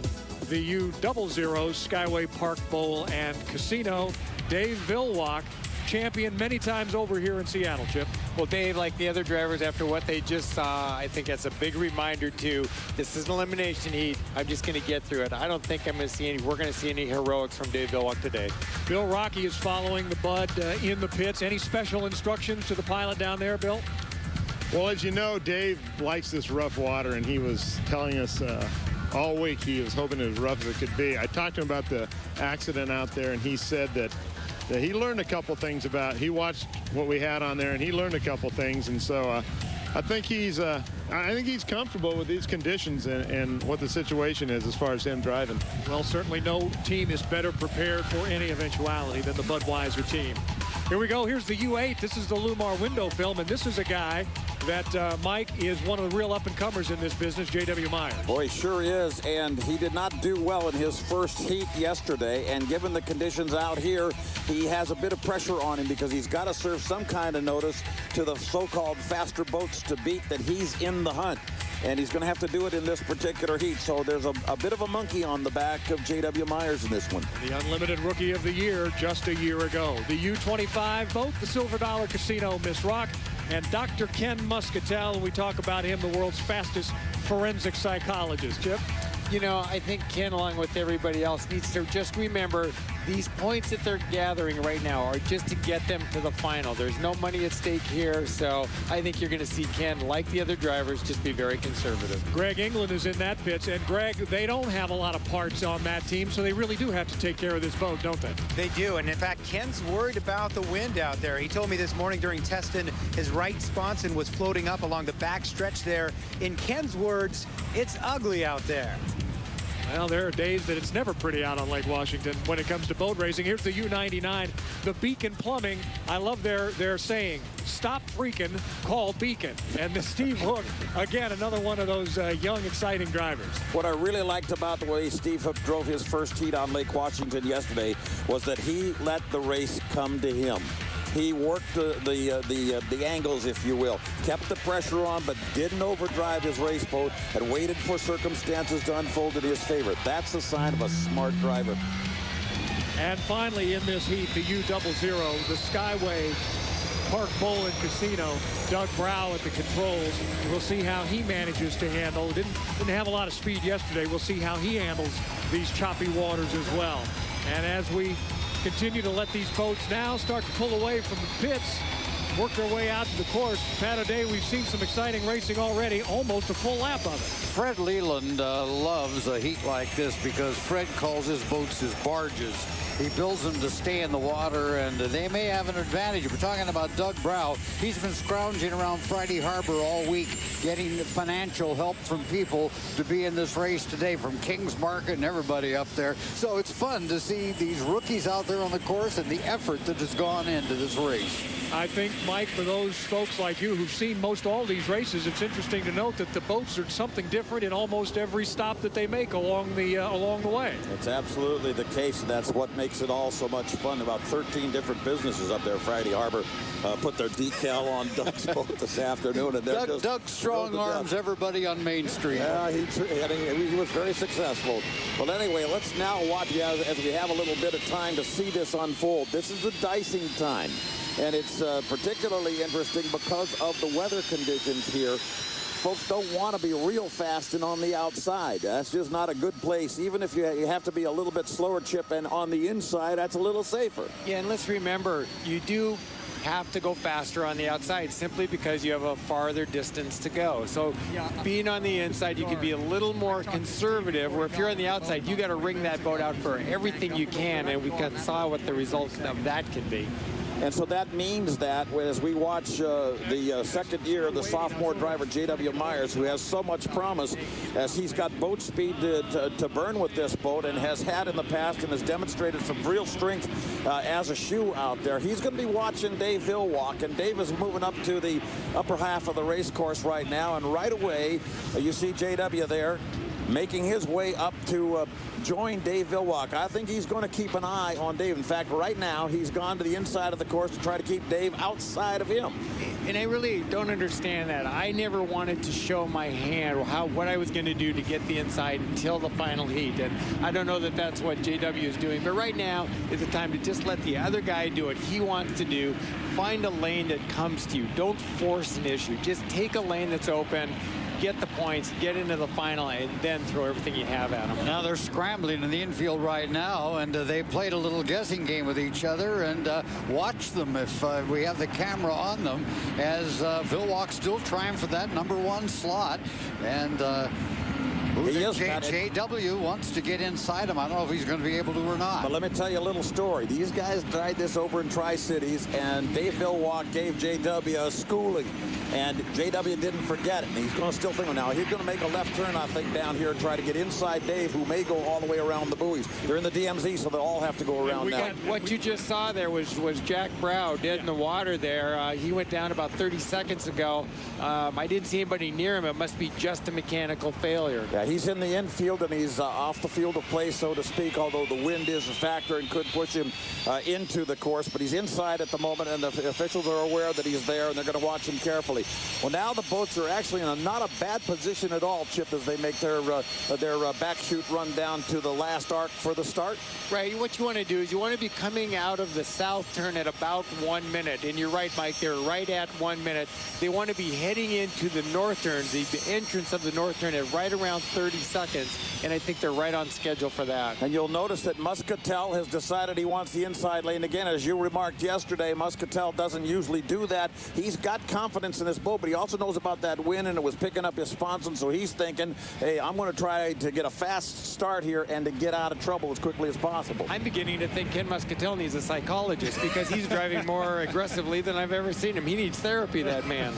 the U00 Skyway Park Bowl and Casino. Dave Villwock, champion many times over here in Seattle, Chip. Well, Dave, like the other drivers, after what they just saw, I think that's a big reminder too. This is an elimination heat. I'm just going to get through it. I don't think we're going to see any heroics from Dave Villwock today. Bill Rocky is following the Bud in the pits. Any special instructions to the pilot down there, Bill? Well, as you know, Dave likes this rough water, and he was telling us all week he was hoping it was rough as it could be. I talked to him about the accident out there, and he said that he learned a couple things about. He watched what we had on there, and he learned a couple things, and so I think he's I think he's comfortable with these conditions and what the situation is as far as him driving. Well, certainly no team is better prepared for any eventuality than the Budweiser team. Here we go. Here's the U8. This is the Lumar window film, and this is a guy that, Mike, is one of the real up-and-comers in this business, J.W. Myers. Boy, sure is, and he did not do well in his first heat yesterday, and given the conditions out here, he has a bit of pressure on him because he's got to serve some kind of notice to the so-called faster boats to beat that he's in the hunt. And he's going to have to do it in this particular heat. So there's a bit of a monkey on the back of J.W. Myers in this one. The Unlimited Rookie of the Year just a year ago. The U-25 boat, the Silver Dollar Casino Miss Rock, and Dr. Ken Muscatel. We talk about him, the world's fastest forensic psychologist. Chip? You know, I think Ken, along with everybody else, needs to just remember these points that they're gathering right now are just to get them to the final. There's no money at stake here, so I think you're going to see Ken, like the other drivers, just be very conservative. Greg England is in that pit, and Greg, they don't have a lot of parts on that team, so they really do have to take care of this boat, don't they? They do, and in fact, Ken's worried about the wind out there. He told me this morning during testing his right sponson was floating up along the back stretch there. In Ken's words, it's ugly out there. Well, there are days that it's never pretty out on Lake Washington when it comes to boat racing. Here's the U99, the Beacon Plumbing. I love their saying, stop freaking, call Beacon. And the Steve Hook, again, another one of those young, exciting drivers. What I really liked about the way Steve Hook drove his first heat on Lake Washington yesterday was that he let the race come to him. He worked the angles, if you will, kept the pressure on, but didn't overdrive his race boat and waited for circumstances to unfold in his favor. That's a sign of a smart driver. And finally, in this heat, the U00, the Skyway Park Bowl and Casino, Doug Brow at the controls. We'll see how he manages to handle. Didn't have a lot of speed yesterday. We'll see how he handles these choppy waters as well. And as we continue to let these boats now start to pull away from the pits, work their way out to the course. Pat O'Day, we've seen some exciting racing already, almost a full lap of it. Fred Leland loves a heat like this because Fred calls his boats his barges. He builds them to stay in the water, and they may have an advantage. We're talking about Doug Brow. He's been scrounging around Friday Harbor all week, getting financial help from people to be in this race today, from Kings Market and everybody up there. So it's fun to see these rookies out there on the course and the effort that has gone into this race. I think, Mike, for those folks like you who've seen most all these races, it's interesting to note that the boats are something different in almost every stop that they make along the way. It's absolutely the case, and that's what makes it all so much fun. About 13 different businesses up there, Friday Harbor, put their decal on Doug's boat this afternoon. And Doug strong arms everybody on Main Street. Yeah, he was very successful. Well, anyway, let's now watch as we have a little bit of time to see this unfold. This is the dicing time. And it's particularly interesting because of the weather conditions here. Folks don't want to be real fast and on the outside. That's just not a good place. Even if you have to be a little bit slower, Chip, and on the inside, that's a little safer. Yeah, and let's remember, you do have to go faster on the outside simply because you have a farther distance to go. So being on the inside, you can be a little more conservative, where if you're on the outside, you got to wring that boat out for everything you can, and we saw what the result of that can be. And so that means that as we watch the second year of the sophomore driver, J.W. Myers, who has so much promise, as he's got boat speed to burn with this boat and has had in the past and has demonstrated some real strength as a shoe out there. He's going to be watching Dave Villwalk, and Dave is moving up to the upper half of the race course right now, and right away you see J.W. there making his way up to join Dave Villwalk. I think he's going to keep an eye on Dave. In fact, right now, he's gone to the inside of the course to try to keep Dave outside of him. And I really don't understand that. I never wanted to show my hand or what I was going to do to get the inside until the final heat. And I don't know that that's what JW is doing. But right now is the time to just let the other guy do what he wants to do. Find a lane that comes to you. Don't force an issue. Just take a lane that's open, get the points, get into the final, and then throw everything you have at them. Now they're scrambling in the infield right now, and they played a little guessing game with each other, and watch them if we have the camera on them, as Villwalk's still trying for that #1 slot, and JW wants to get inside him. I don't know if he's going to be able to or not. But let me tell you a little story. These guys tried this over in Tri-Cities, and Dave Villwalk gave JW a schooling. and JW didn't forget it. And he's going to still think, now he's going to make a left turn, I think, down here and try to get inside Dave, who may go all the way around the buoys. They're in the DMZ, so they'll all have to go around now. What you just saw there was Jack Brow dead in the water there. He went down about 30 seconds ago. I didn't see anybody near him. It must be just a mechanical failure. Yeah, he's in the infield, and he's off the field of play, so to speak, although the wind is a factor and could push him into the course. But he's inside at the moment, and the officials are aware that he's there, and they're going to watch him carefully. Well, now the boats are actually in not a bad position at all, Chip, as they make their back chute run down to the last arc for the start. Right. What you want to do is you want to be coming out of the south turn at about 1 minute. And you're right, Mike. They're right at 1 minute. They want to be heading into the north turn, the entrance of the north turn at right around 30 seconds. And I think they're right on schedule for that. And you'll notice that Muscatel has decided he wants the inside lane again. As you remarked yesterday, Muscatel doesn't usually do that. He's got confidence in this boat, but he also knows about that wind, and it was picking up his sponson. So he's thinking, hey, I'm going to try to get a fast start here and to get out of trouble as quickly as possible. I'm beginning to think Ken Muscatel needs a psychologist because he's driving more aggressively than I've ever seen him. He needs therapy, that man.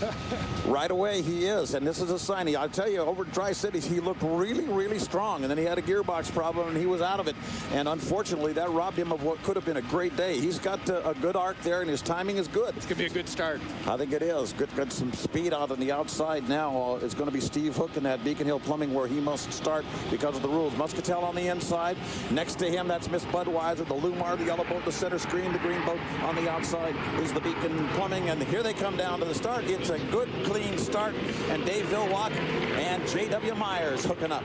Right away, he is, and this is a sign. I'll tell you, over at Tri-Cities, he looked really, really strong, and then he had a gearbox problem, and he was out of it. And unfortunately, that robbed him of what could have been a great day. He's got a good arc there, and his timing is good. It's going to be a good start. I think it is. Got some speed out on the outside now. It's going to be Steve Hook in that Beacon Hill Plumbing where he must start because of the rules. Muscatel on the inside. Next to him, that's Miss Budweiser, the Lumar, the yellow boat, the center screen, the green boat. On the outside is the Beacon Plumbing, and here they come down to the start. It's a good, clean start, and Dave Villwock and J.W. Myers hooking up.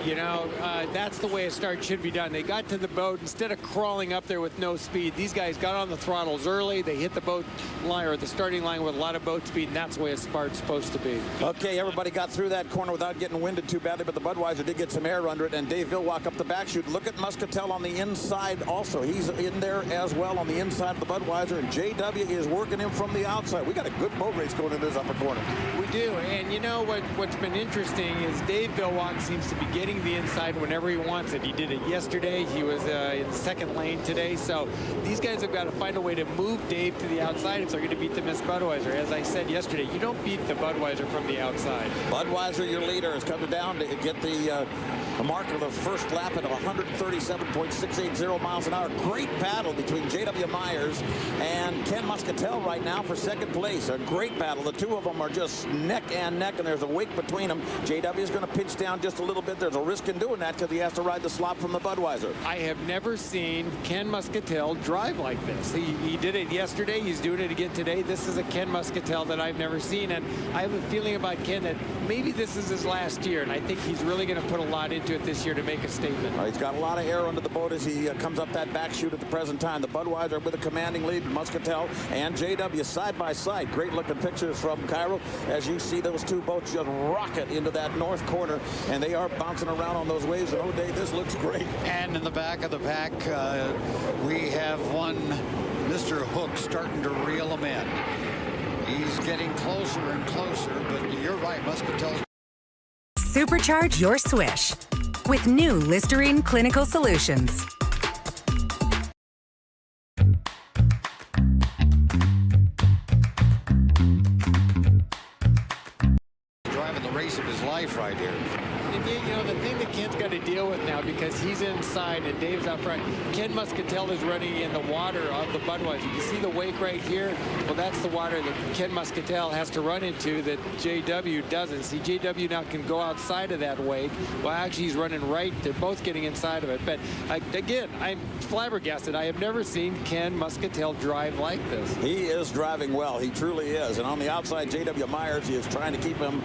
You know, that's the way a start should be done. They got to the boat instead of crawling up there with no speed. These guys got on the throttles early. They hit the boat line or the starting line with a lot of boat speed, and that's the way a start's supposed to be. Okay, everybody got through that corner without getting winded too badly, but the Budweiser did get some air under it, and Dave Villwock up the back chute. Look at Muscatel on the inside also. He's in there as well on the inside of the Budweiser, and JW is working him from the outside. We got a good boat race going in this upper corner. We do, and you know what's been interesting is Dave Villwock seems to be getting the inside whenever he wants it. He did it yesterday. He was in the second lane today. So these guys have got to find a way to move Dave to the outside if they're going to beat the Miss Budweiser. As I said yesterday, you don't beat the Budweiser from the outside. Budweiser, your leader, has come down to get the mark of the first lap at 137.680 miles an hour. Great battle between J.W. Myers and Ken Muscatel right now for second place. A great battle. The two of them are just neck and neck, and there's a wake between them. J.W. is going to pinch down just a little bit. There's a risk in doing that because he has to ride the slop from the Budweiser. I have never seen Ken Muscatel drive like this. He did it yesterday. He's doing it again today. This is a Ken Muscatel that I've never seen, and I have a feeling about Ken that maybe this is his last year, and I think he's really going to put a lot into it this year to make a statement. He's got a lot of air under the boat as he comes up that back chute at the present time. The Budweiser with a commanding lead, Muscatel and JW side by side. Great looking pictures from Cairo as you see those two boats just rocket into that north corner, and they are bouncing around on those waves. And oh, Dave, this looks great. And in the back of the pack, we have one Mr. Hook starting to reel him in. He's getting closer and closer, but you're right, Muscatel. Supercharge your swish with new Listerine Clinical Solutions. Driving the race of his life right here. And you know, the thing that Ken's got to deal with now, because he's inside and Dave's out front, Ken Muscatel is running in the water of the Budweiser. You see the wake right here? Well, that's the water that Ken Muscatel has to run into that JW doesn't. See, JW now can go outside of that wake. Well, actually, he's running right. They're both getting inside of it. But again, I'm flabbergasted. I have never seen Ken Muscatel drive like this. He is driving well. He truly is. And on the outside, J.W. Myers, he is trying to keep him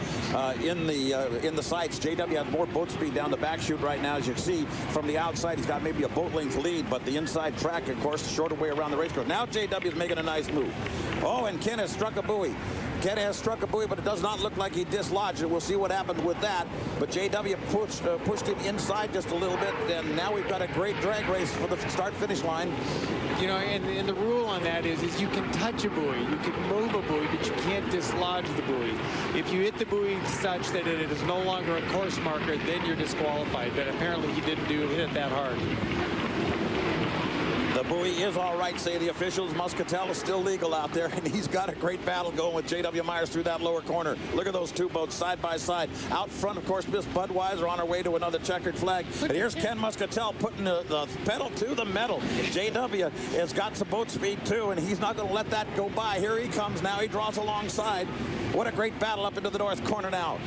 in the sights. J.W. has more boat speed down the back chute right now. As you see from the outside, he's got maybe a boat length lead, but the inside track, of course, the shorter way around the race course. Now J.W. is making a nice move. Oh, and Ken has struck a buoy. Ken has struck a buoy, but it does not look like he dislodged it. We'll see what happened with that. But J.W. pushed him inside just a little bit, and now we've got a great drag race for the start-finish line. You know, and the rule on that is you can touch a buoy, you can move a buoy, but you can't dislodge the buoy. If you hit the buoy such that it is no longer a course marker, then you're disqualified. But apparently he didn't hit it that hard. The buoy is all right, say the officials. Muscatel is still legal out there, and he's got a great battle going with J.W. Myers through that lower corner. Look at those two boats side by side. Out front, of course, Miss Budweiser on her way to another checkered flag. And here's Ken Muscatel putting the pedal to the metal. J.W. has got some boat speed, too, and he's not going to let that go by. Here he comes now. He draws alongside. What a great battle up into the north corner now.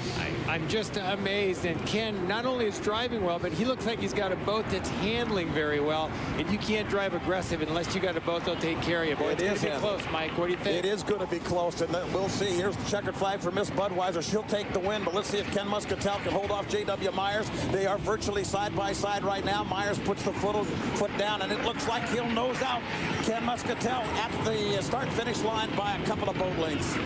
I'm just amazed. And Ken not only is driving well, but he looks like he's got a boat that's handling very well. And you can't drive aggressive unless you got a boat that'll take care of you. Boy, it's going to be close, Mike. What do you think? It is going to be close, and we'll see. Here's the checkered flag for Miss Budweiser. She'll take the win, but let's see if Ken Muscatel can hold off J.W. Myers. They are virtually side by side right now. Myers puts the foot down, and it looks like he'll nose out Ken Muscatel at the start-finish line by a couple of boat lengths.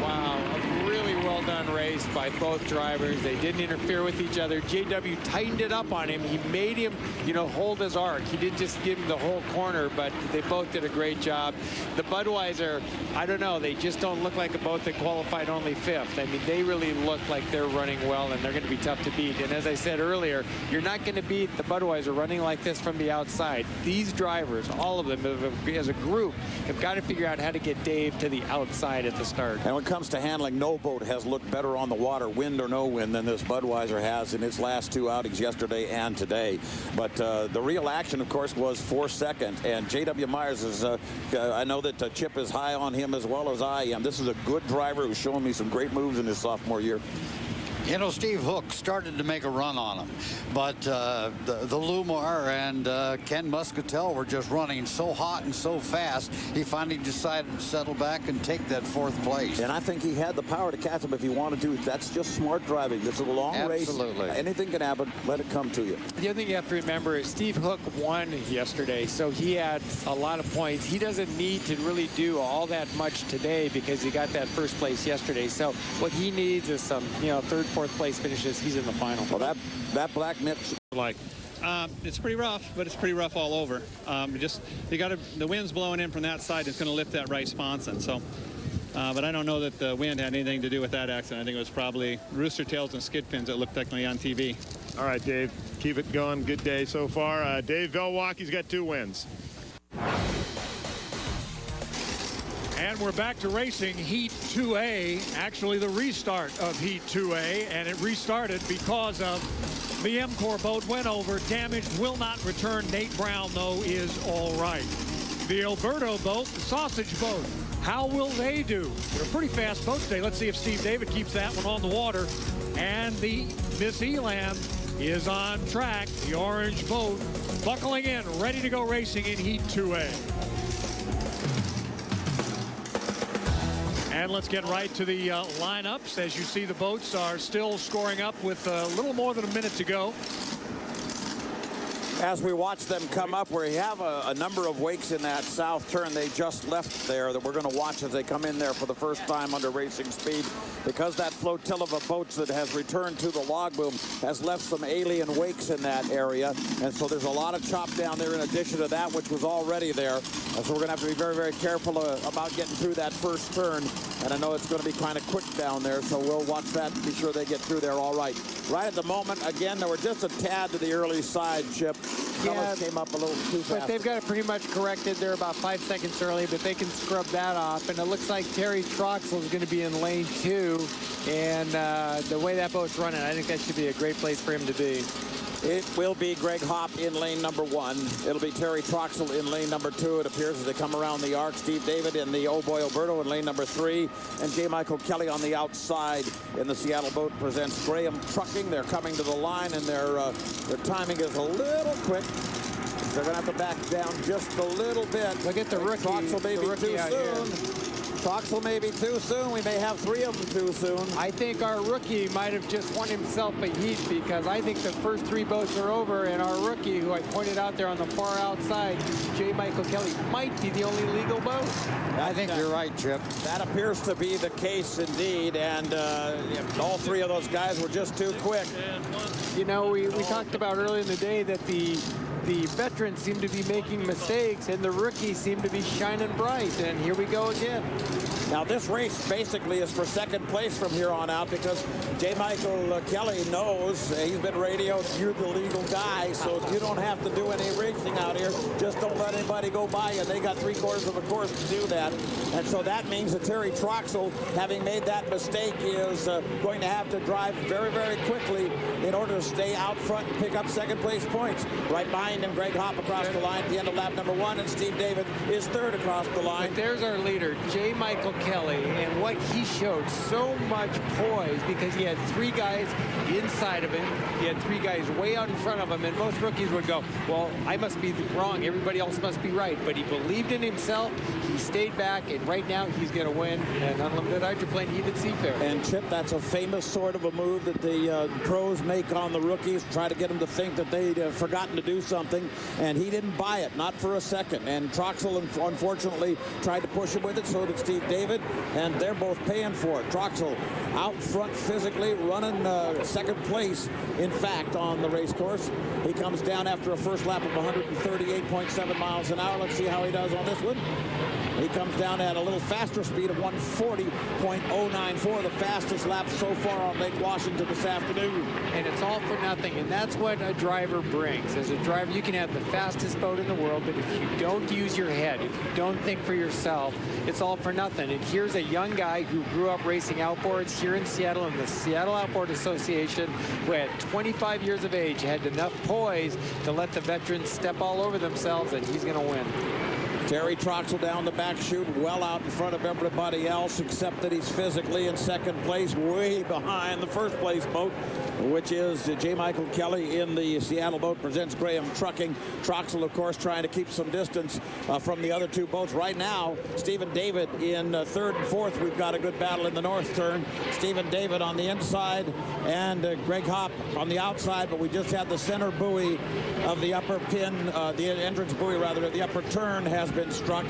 Wow, a really well done race by both drivers. They didn't interfere with each other. JW tightened it up on him. He made him, hold his arc. He didn't just give him the whole corner, but they both did a great job. The Budweiser, I don't know, they just don't look like a boat that qualified only fifth. I mean, they really look like they're running well, and they're going to be tough to beat. And as I said earlier, you're not going to beat the Budweiser running like this from the outside. These drivers, all of them, as a group, have got to figure out how to get Dave to the outside at the start. And when it comes to handling, no boat has looked better on the water, wind or no wind, than this Budweiser has in its last two outings yesterday and today. But the real action, of course, was for second. And J.W. Myers is, I know that Chip is high on him as well as I am. This is a good driver who's showing me some great moves in his sophomore year. You know, Steve Hook started to make a run on him, but the Lumar and Ken Muscatel were just running so hot and so fast, he finally decided to settle back and take that fourth place. And I think he had the power to catch him if he wanted to. That's just smart driving. This is a long Absolutely. race. Anything can happen. Let it come to you. The other thing you have to remember is Steve Hook won yesterday, so he had a lot of points. He doesn't need to really do all that much today because he got that first place yesterday. So what he needs is some, third, fourth place finishes. He's in the final. Well, that black Mitch. It's pretty rough, but it's pretty rough all over. The wind's blowing in from that side. It's going to lift that right sponson. So, but I don't know that the wind had anything to do with that accident. I think it was probably rooster tails and skid fins that looked technically on TV. All right, Dave, keep it going. Good day so far. Dave Velwacky's got 2 wins. And we're back to racing Heat 2A, actually the restart of Heat 2A, and it restarted because of the MCOR boat went over. Damaged, will not return. Nate Brown, though, is all right. The Alberto boat, the sausage boat, how will they do? They're a pretty fast boat today. Let's see if Steve David keeps that one on the water. And the Miss Elam is on track. The orange boat buckling in, ready to go racing in Heat 2A. And let's get right to the lineups. As you see, the boats are still scoring up with a little more than a minute to go. As we watch them come up, we have a number of wakes in that south turn they just left there that we're going to watch as they come in there for the first time under racing speed, because that flotilla of boats that has returned to the log boom has left some alien wakes in that area, and so there's a lot of chop down there in addition to that which was already there. And so we're going to have to be very, very careful about getting through that first turn, and I know it's going to be kind of quick down there, so we'll watch that and be sure they get through there all right. Right at the moment, again, they were just a tad to the early side, Chip. Colors came up a little too fast. But they've got it pretty much corrected. They're about 5 seconds early, but they can scrub that off. And it looks like Terry Troxel is going to be in lane 2. And the way that boat's running, I think that should be a great place for him to be. It will be Greg Hopp in lane number 1. It'll be Terry Troxel in lane number 2. It appears as they come around the arc. Steve David in the Oh Boy Alberto in lane number 3. And J. Michael Kelly on the outside in the Seattle boat presents Graham Trucking. They're coming to the line, and their timing is a little quick. They're going to have to back down just a little bit. Look at the rookie. Troxel may be too soon. Troxel may be too soon. We may have 3 of them too soon. I think our rookie might have just won himself a heat, because I think the first 3 boats are over, and our rookie, who I pointed out there on the far outside, J. Michael Kelly, might be the only legal boat. I think you're right, Chip. That appears to be the case indeed, and all 3 of those guys were just too quick. You know, we talked about earlier in the day that the veterans seem to be making mistakes, and the rookies seem to be shining bright, and here we go again. Now, this race basically is for second place from here on out because J. Michael Kelly knows he's been radioed, you're the legal guy, so you don't have to do any racing out here. Just don't let anybody go by you. They got 3/4 of a course to do that. And so that means that Terry Troxel, having made that mistake, is going to have to drive very, very quickly in order to stay out front and pick up second place points. Right behind him, Greg Hopp across the line at the end of lap number 1, and Steve David is third across the line. But there's our leader, J. Michael Kelly, and what he showed, so much poise because he had 3 guys inside of him. He had 3 guys way out in front of him, and most rookies would go, well, I must be wrong. Everybody else must be right. But he believed in himself. He stayed back, and right now he's going to win an unlimited hydroplane heated Seafair. And Chip, that's a famous sort of a move that the pros make on the rookies, try to get them to think that they'd forgotten to do something, and he didn't buy it, not for a second. And Troxel, unfortunately, tried to push him with it, so did Steve David, and they're both paying for it. Troxel out front physically, running second place, in fact, on the race course. He comes down after a first lap of 138.7 miles an hour. Let's see how he does on this one. He comes down at a little faster speed of 140.094, the fastest lap so far on Lake Washington this afternoon. And it's all for nothing, and that's what a driver brings. As a driver, you can have the fastest boat in the world, but if you don't use your head, if you don't think for yourself, it's all for nothing. And here's a young guy who grew up racing outboards here in Seattle in the Seattle Outboard Association, who at 25 years of age had enough poise to let the veterans step all over themselves, and he's going to win. Terry Troxel down the back chute, well out in front of everybody else, except that he's physically in second place, way behind the first place boat, which is J. Michael Kelly in the Seattle boat, presents Graham Trucking. Troxel, of course, trying to keep some distance from the other 2 boats. Right now, Stephen David in third and fourth. We've got a good battle in the north turn. Stephen David on the inside and Greg Hopp on the outside, but we just had the center buoy of the upper pin, the entrance buoy, rather, of the upper turn has been struck,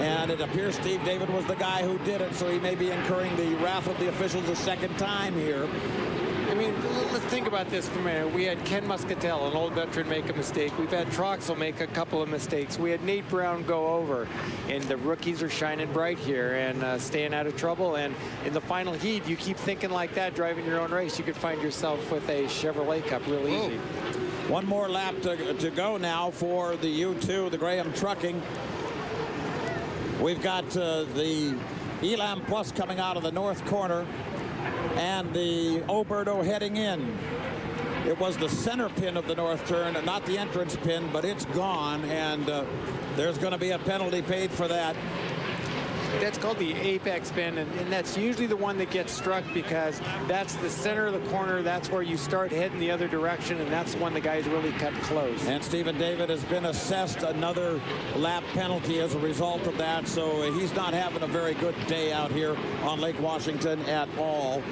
and it appears Steve David was the guy who did it, so he may be incurring the wrath of the officials a second time here. I mean, let's think about this for a minute. We had Ken Muscatel, an old veteran, make a mistake. We've had Troxel make a couple of mistakes. We had Nate Brown go over, and the rookies are shining bright here and staying out of trouble. And in the final heat, you keep thinking like that, driving your own race, you could find yourself with a Chevrolet Cup real easy. One more lap to go now for the U2, the Graham Trucking. We've got the Elam Plus coming out of the north corner and the Oberto heading in. It was the center pin of the north turn, not the entrance pin, but it's gone, and there's going to be a penalty paid for that. That's called the apex pin, and that's usually the one that gets struck because that's the center of the corner. That's where you start heading the other direction, and that's when the guys really cut close. And Stephen David has been assessed another lap penalty as a result of that, so he's not having a very good day out here on Lake Washington at all.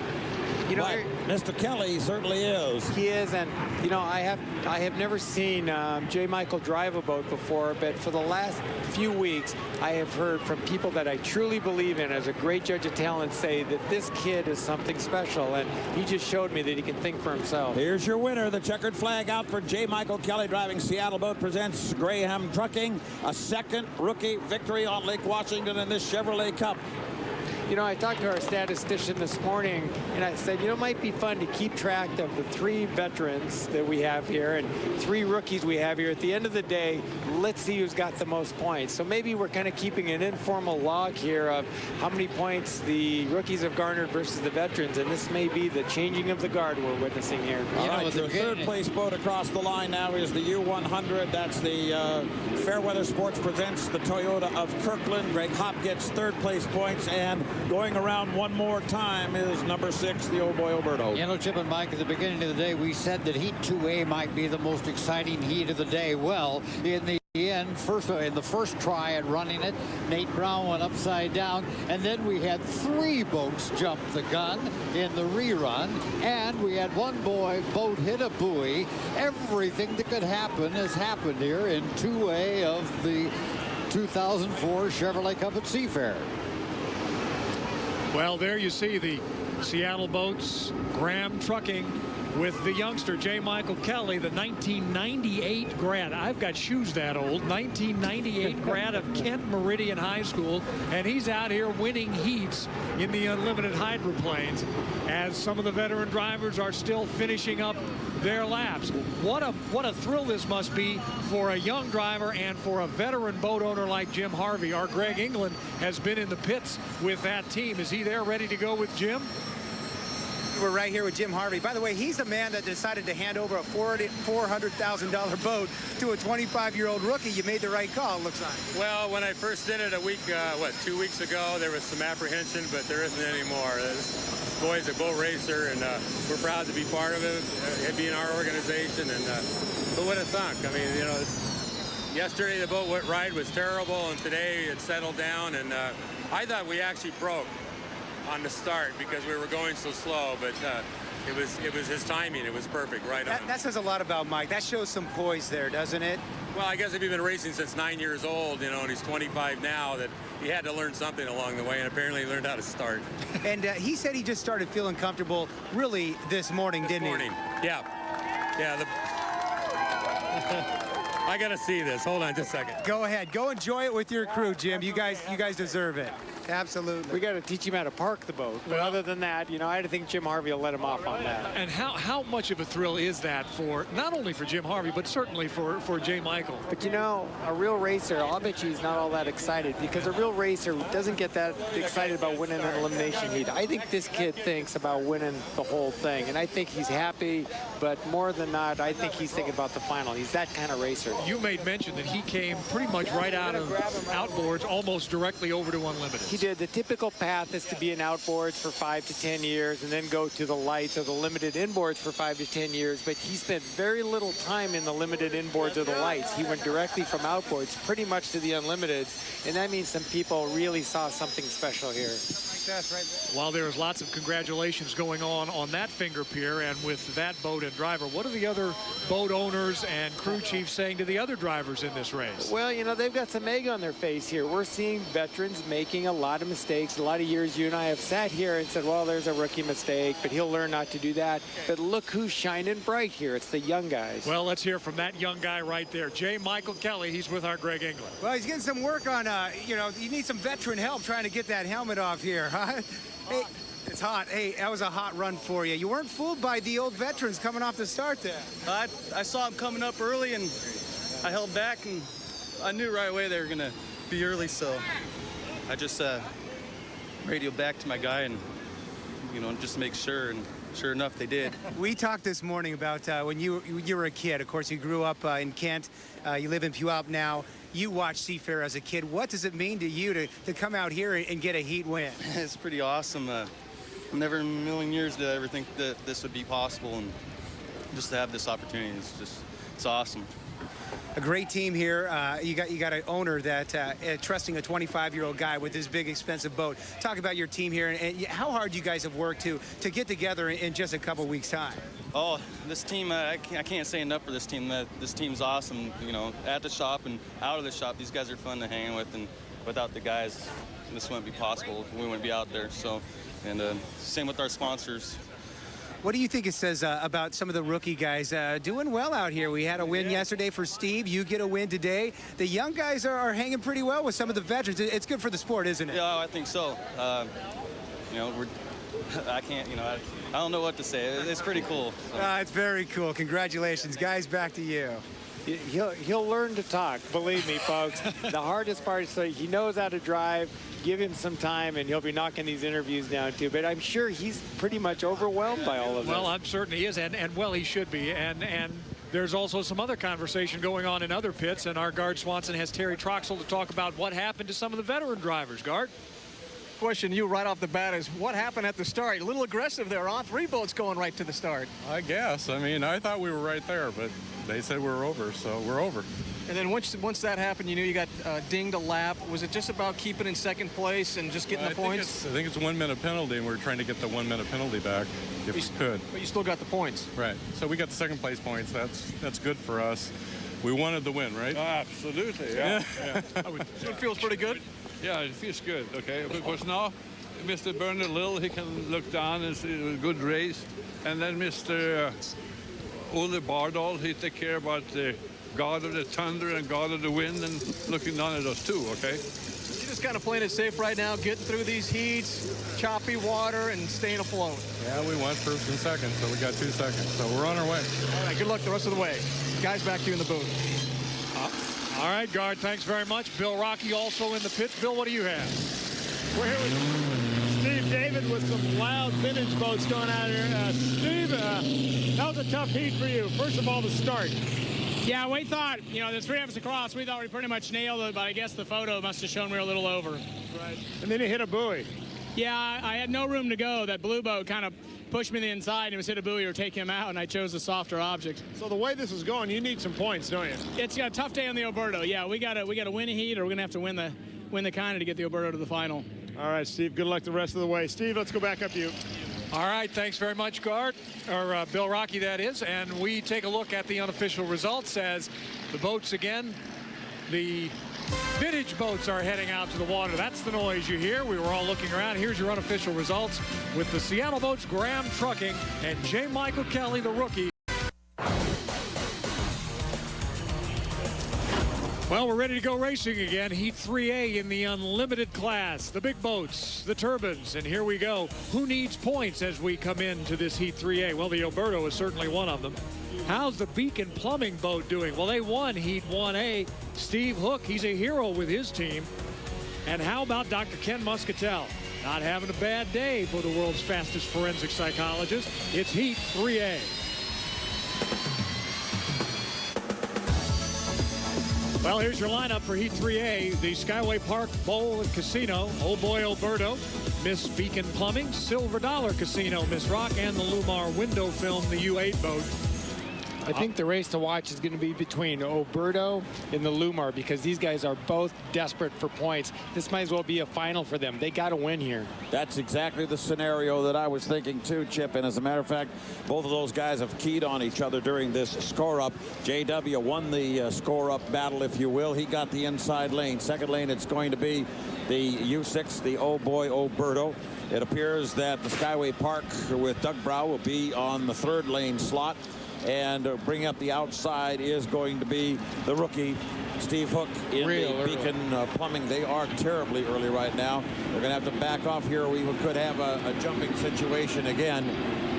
You know, Mr. Kelly certainly is. He is, and you know, I have never seen J. Michael drive a boat before, but for the last few weeks, I have heard from people that I truly believe in as a great judge of talent say that this kid is something special, and he just showed me that he can think for himself. Here's your winner. The checkered flag out for J. Michael Kelly driving Seattle Boat presents Graham Trucking, a second rookie victory on Lake Washington in this Chevrolet Cup. You know, I talked to our statistician this morning, and I said, you know, it might be fun to keep track of the 3 veterans that we have here and 3 rookies we have here. At the end of the day, let's see who's got the most points. So maybe we're kind of keeping an informal log here of how many points the rookies have garnered versus the veterans, and this may be the changing of the guard we're witnessing here. All right, the third place boat across the line now is the U100. That's the Fairweather Sports presents the Toyota of Kirkland. Greg Hopp gets third place points, and going around one more time is number 6, the Old Boy Oberto. You know, Chip and Mike, at the beginning of the day, we said that Heat 2A might be the most exciting heat of the day. Well, in the end, in the first try at running it, Nate Brown went upside down, and then we had 3 boats jump the gun in the rerun, and we had one boat hit a buoy. Everything that could happen has happened here in 2A of the 2004 Chevrolet Cup at Seafair. Well, there you see the Seattle boats, Graham Trucking with the youngster, J. Michael Kelly, the 1998 grad. I've got shoes that old. 1998 grad of Kent Meridian High School, and he's out here winning heats in the unlimited hydroplanes as some of the veteran drivers are still finishing up their laps. What a thrill this must be for a young driver and for a veteran boat owner like Jim Harvey. Our Greg England has been in the pits with that team. Is he there ready to go with Jim? We're right here with Jim Harvey. By the way, he's the man that decided to hand over a $400,000 boat to a 25-year-old rookie. You made the right call, it looks like. Well, when I first did it 2 weeks ago, there was some apprehension, but there isn't anymore. This boy's a boat racer, and we're proud to be part of it, be in our organization, and who would have thunk? I mean, you know, yesterday the boat ride was terrible, and today it settled down, and I thought we actually broke on the start because we were going so slow, but it was his timing. It was perfect, right on. That says a lot about Mike. That shows some poise there, doesn't it? Well, I guess if he's been racing since 9 years old, you know, and he's 25 now, that he had to learn something along the way, and apparently he learned how to start. And he said he just started feeling comfortable really this morning, didn't he? Yeah. I gotta see this. Hold on just a second. Go ahead. Go enjoy it with your crew, Jim. You guys deserve it. Absolutely. We got to teach him how to park the boat. But other than that, you know, I think Jim Harvey will let him off on that. And how much of a thrill is that for not only for Jim Harvey, but certainly for J. Michael? But you know, a real racer, I'll bet you he's not all that excited, because a real racer doesn't get that excited about winning an elimination heat. I think this kid thinks about winning the whole thing, and I think he's happy, but more than not, I think he's thinking about the final. He's that kind of racer. You made mention that he came pretty much right out of outboards, almost directly over to unlimited. He did. The typical path is to be in outboards for 5 to 10 years and then go to the lights or the limited inboards for 5 to 10 years, but he spent very little time in the limited inboards or the lights. He went directly from outboards pretty much to the unlimited, and that means some people really saw something special here. While there's lots of congratulations going on that finger pier and with that boat and driver, what are the other boat owners and crew chiefs saying to the other drivers in this race? Well, you know, they've got some egg on their face here. We're seeing veterans making a lot of mistakes. A lot of years you and I have sat here and said, well, there's a rookie mistake, but he'll learn not to do that. But look who's shining bright here. It's the young guys. Well, let's hear from that young guy right there, J. Michael Kelly. He's with our Greg England. Well, he's getting some work on, you know, you need some veteran help trying to get that helmet off here, huh? Hey, it's hot. Hey, that was a hot run for you. You weren't fooled by the old veterans coming off the start there. I saw them coming up early, and I held back, and I knew right away they were going to be early, so I just radioed back to my guy and, you know, just to make sure, and sure enough, they did. We talked this morning about when you were a kid. Of course, you grew up in Kent. You live in Puyallup now. You watched Seafair as a kid. What does it mean to you to come out here and get a heat win? It's pretty awesome. Never in a million years did I ever think that this would be possible, and just to have this opportunity, it's awesome. A great team here. You got an owner that trusting a 25-year-old guy with this big, expensive boat. Talk about your team here and how hard you guys have worked to get together in just a couple weeks' time. Oh, this team, I can't say enough for this team. This team's awesome. You know, at the shop and out of the shop, these guys are fun to hang with, and without the guys, this wouldn't be possible. We wouldn't be out there. So, and same with our sponsors. What do you think it says about some of the rookie guys doing well out here? We had a win yesterday for Steve. You get a win today. The young guys are hanging pretty well with some of the veterans. It's good for the sport, isn't it? Yeah, I think so. You know, I can't, you know, I don't know what to say. It's pretty cool. So. It's very cool. Congratulations, guys. Back to you. He'll learn to talk, believe me, folks. The hardest part is he knows how to drive. Give him some time, and he'll be knocking these interviews down, too. But I'm sure he's pretty much overwhelmed by all of this. Well, I'm certain he is, and well, he should be. And there's also some other conversation going on in other pits, and our Gard Swanson has Terry Troxell to talk about what happened to some of the veteran drivers. Gard? Question you right off the bat is what happened at the start? A little aggressive there, on 3 boats going right to the start. I guess. I mean, I thought we were right there, but they said we were over, so we're over. And then once that happened, you knew you got dinged a lap. Was it just about keeping in second place and just getting the points? I think it's a 1 minute penalty, and we're trying to get the 1 minute penalty back if we could. But you still got the points. Right. So we got the second place points. That's good for us. We wanted the win, right? Absolutely, yeah. So it feels pretty good? Yeah, it feels good, okay. Because now Mr. Bernard Lill, he can look down and see a good race. And then Mr. Ole Bardal, he take care about the God of the thunder and God of the wind and looking down at us too, okay? You're just kind of playing it safe right now, getting through these heats, choppy water, and staying afloat. Yeah, we went first and second, so we got 2 seconds. So we're on our way. All right, good luck the rest of the way. Guys, back to you in the booth. All right, Guard, thanks very much. Bill Rocky also in the pits. Bill, what do you have? We're here with Steve David with some loud vintage boats going out here. Steve, that was a tough heat for you. First of all, the start. Yeah, we thought, you know, the 3 of us across, we thought we pretty much nailed it, but I guess the photo must have shown we were a little over. Right. And then you hit a buoy. Yeah, I had no room to go. That blue boat kind of pushed me to the inside, and it was hit a buoy or take him out, and I chose a softer object. So the way this is going, you need some points, don't you? It's got a tough day on the Oberto. Yeah, we got to win a heat, or we're gonna have to win the Kinda to get the Oberto to the final. All right, Steve. Good luck the rest of the way. Steve, let's go back up to you. All right, thanks very much, Guard, or Bill Rocky, that is. And we take a look at the unofficial results as the boats again, the vintage boats are heading out to the water. That's the noise you hear. We were all looking around. Here's your unofficial results with the Seattle boats, Graham Trucking, and J. Michael Kelly, the rookie. Well, we're ready to go racing again. Heat 3A in the unlimited class. The big boats, the turbines, and here we go. Who needs points as we come into this Heat 3A? Well, the Oberto is certainly one of them. How's the Beacon Plumbing boat doing? Well, they won Heat 1A. Steve Hook, he's a hero with his team. And how about Dr. Ken Muscatel? Not having a bad day for the world's fastest forensic psychologist. It's Heat 3A. Well, here's your lineup for Heat 3A. The Skyway Park Bowl and Casino, Old Boy Oberto, Miss Beacon Plumbing, Silver Dollar Casino, Miss Rock, and the Lumar Window Film, the U8 boat. I think the race to watch is going to be between Oberto and the Lumar because these guys are both desperate for points. This might as well be a final for them. They got to win here. That's exactly the scenario that I was thinking too, Chip. And as a matter of fact, both of those guys have keyed on each other during this score-up. JW won the score-up battle, if you will. He got the inside lane. Second lane, it's going to be the U6, the Old Boy Oberto. It appears that the Skyway Park with Doug Brow will be on the third lane slot. And bringing up the outside is going to be the rookie, Steve Hook, in the Beacon Plumbing. They are terribly early right now. They're going to have to back off here. We could have a jumping situation again.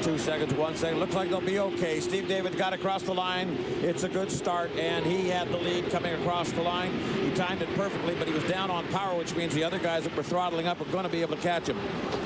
2 seconds, 1 second. Looks like they'll be okay. Steve David got across the line. It's a good start, and he had the lead coming across the line. He timed it perfectly, but he was down on power, which means the other guys that were throttling up are going to be able to catch him.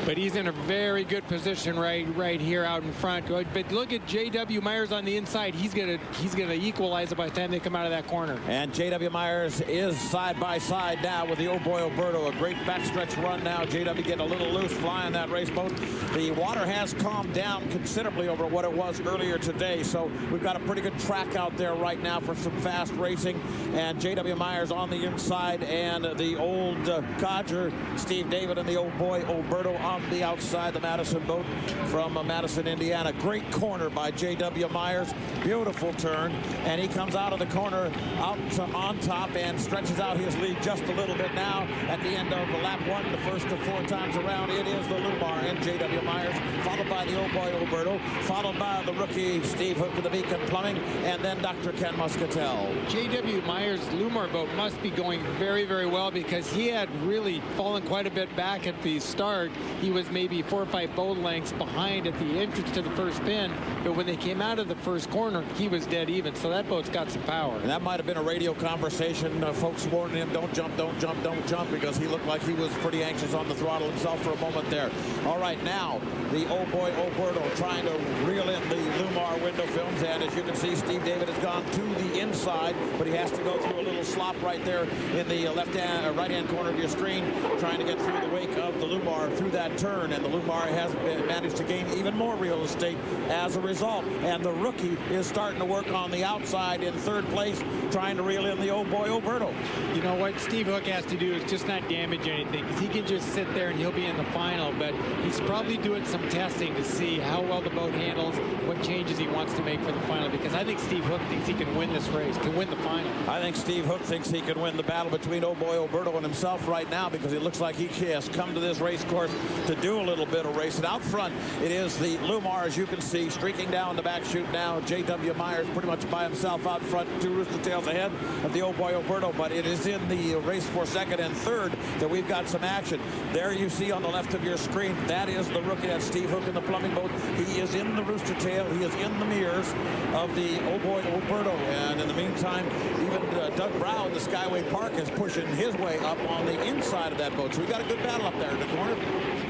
But he's in a very good position right here out in front. But look at J.W. Myers on the inside. He's gonna equalize it by the time they come out of that corner. And J.W. Myers is side by side now with the Old Boy Oberto. A great backstretch run now. J.W. getting a little loose flying that race boat. The water has calmed down considerably over what it was earlier today. So we've got a pretty good track out there right now for some fast racing. And J.W. Myers on the inside and the old codger, Steve David, and the Old Boy Oberto on the outside, the Madison boat from Madison, Indiana. Great corner by J.W. Myers. Beautiful turn. And he comes out of the corner out on top and stretches out his lead just a little bit now at the end of lap 1, the first of 4 times around. It is the Lumar and J.W. Myers, followed by the Old Boy Oberto, followed by the rookie Steve Hook with the Beacon Plumbing, and then Dr. Ken Muscatel. J.W. Myers' Lumar boat must be going very, very well because he had really fallen quite a bit back at the start. He was maybe 4 or 5 boat lengths behind at the entrance to the first pin, but when they came out of the first corner, he was dead even, so that boat's got some power. And that might have been a radio conversation. Folks warning him, don't jump, don't jump, don't jump, because he looked like he was pretty anxious on the throttle himself for a moment there. All right, now the Old Boy Oberto trying to reel in the Lumar window films, and as you can see, Steve David has gone to the inside, but he has to go through a little slop right there in the right-hand corner of your screen, trying to get through the wake of the Lumar through that turn, and the Lumar has managed to gain even more real estate as a result. And the rookie is starting to work on the outside in third place, trying to reel in the Old Boy Oberto. You know what Steve Hook has to do is just not damage anything, because he can just sit there and he'll be in the final, but he's probably doing some testing to see how well the boat handles, what changes he wants to make for the final, because I think Steve Hook thinks he can win this race, can win the final. I think Steve Hook thinks he can win the battle between Old Boy Oberto and himself right now, because it looks like he has come to this race course to do a little bit of racing. Out front, it is the Lumar, as you can see, streaking down the back chute now. J.W. Myers pretty much by himself out front, 2 Rooster Tails ahead of the old boy Oberto, but it is in the race for second and third that we've got some action. There you see on the left of your screen, that is the rookie, that's Steve Hook in the plumbing boat. He is in the Rooster Tail. He is in the mirrors of the old boy Oberto, and in the meantime, even Doug Brow in the Skyway Park is pushing his way up on the inside of that boat. So we've got a good battle up there in the corner.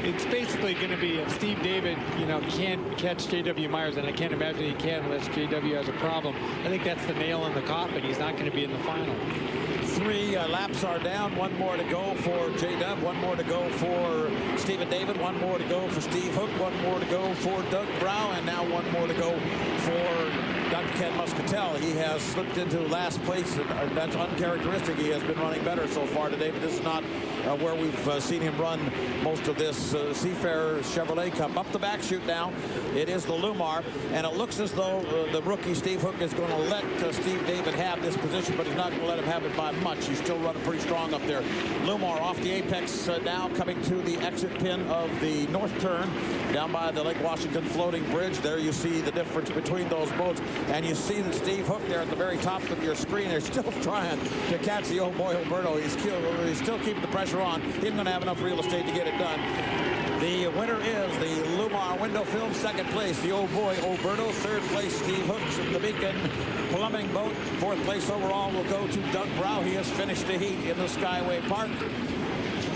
It's basically going to be if Steve David, can't catch J.W. Myers, and I can't imagine he can unless J.W. has a problem. I think that's the nail in the coffin. He's not going to be in the final. 3 laps are down. 1 more to go for J-Dub. 1 more to go for Stephen David. 1 more to go for Steve Hook. 1 more to go for Doug Brow. And now 1 more to go for Dr. Ken Muscatel. He has slipped into last place. That's uncharacteristic. He has been running better so far today, but this is not where we've seen him run most of this Seafarer Chevrolet Cup. Up the back chute now, it is the Lumar, and it looks as though the rookie Steve Hook is going to let Steve David have this position, but he's not going to let him have it by much. He's still running pretty strong up there. Lumar off the apex now, coming to the exit pin of the north turn down by the Lake Washington floating bridge. There you see the difference between those boats, and you see that Steve Hook there at the very top of your screen. They're still trying to catch the old boy Oberto. He's still keeping the pressure on. He's going to have enough real estate to get it done. The winner is the Lumar window film. Second place, the old boy Oberto. Third place, Steve Hooks of the Beacon plumbing boat. Fourth place overall will go to Doug Brow. He has finished the heat in the Skyway Park.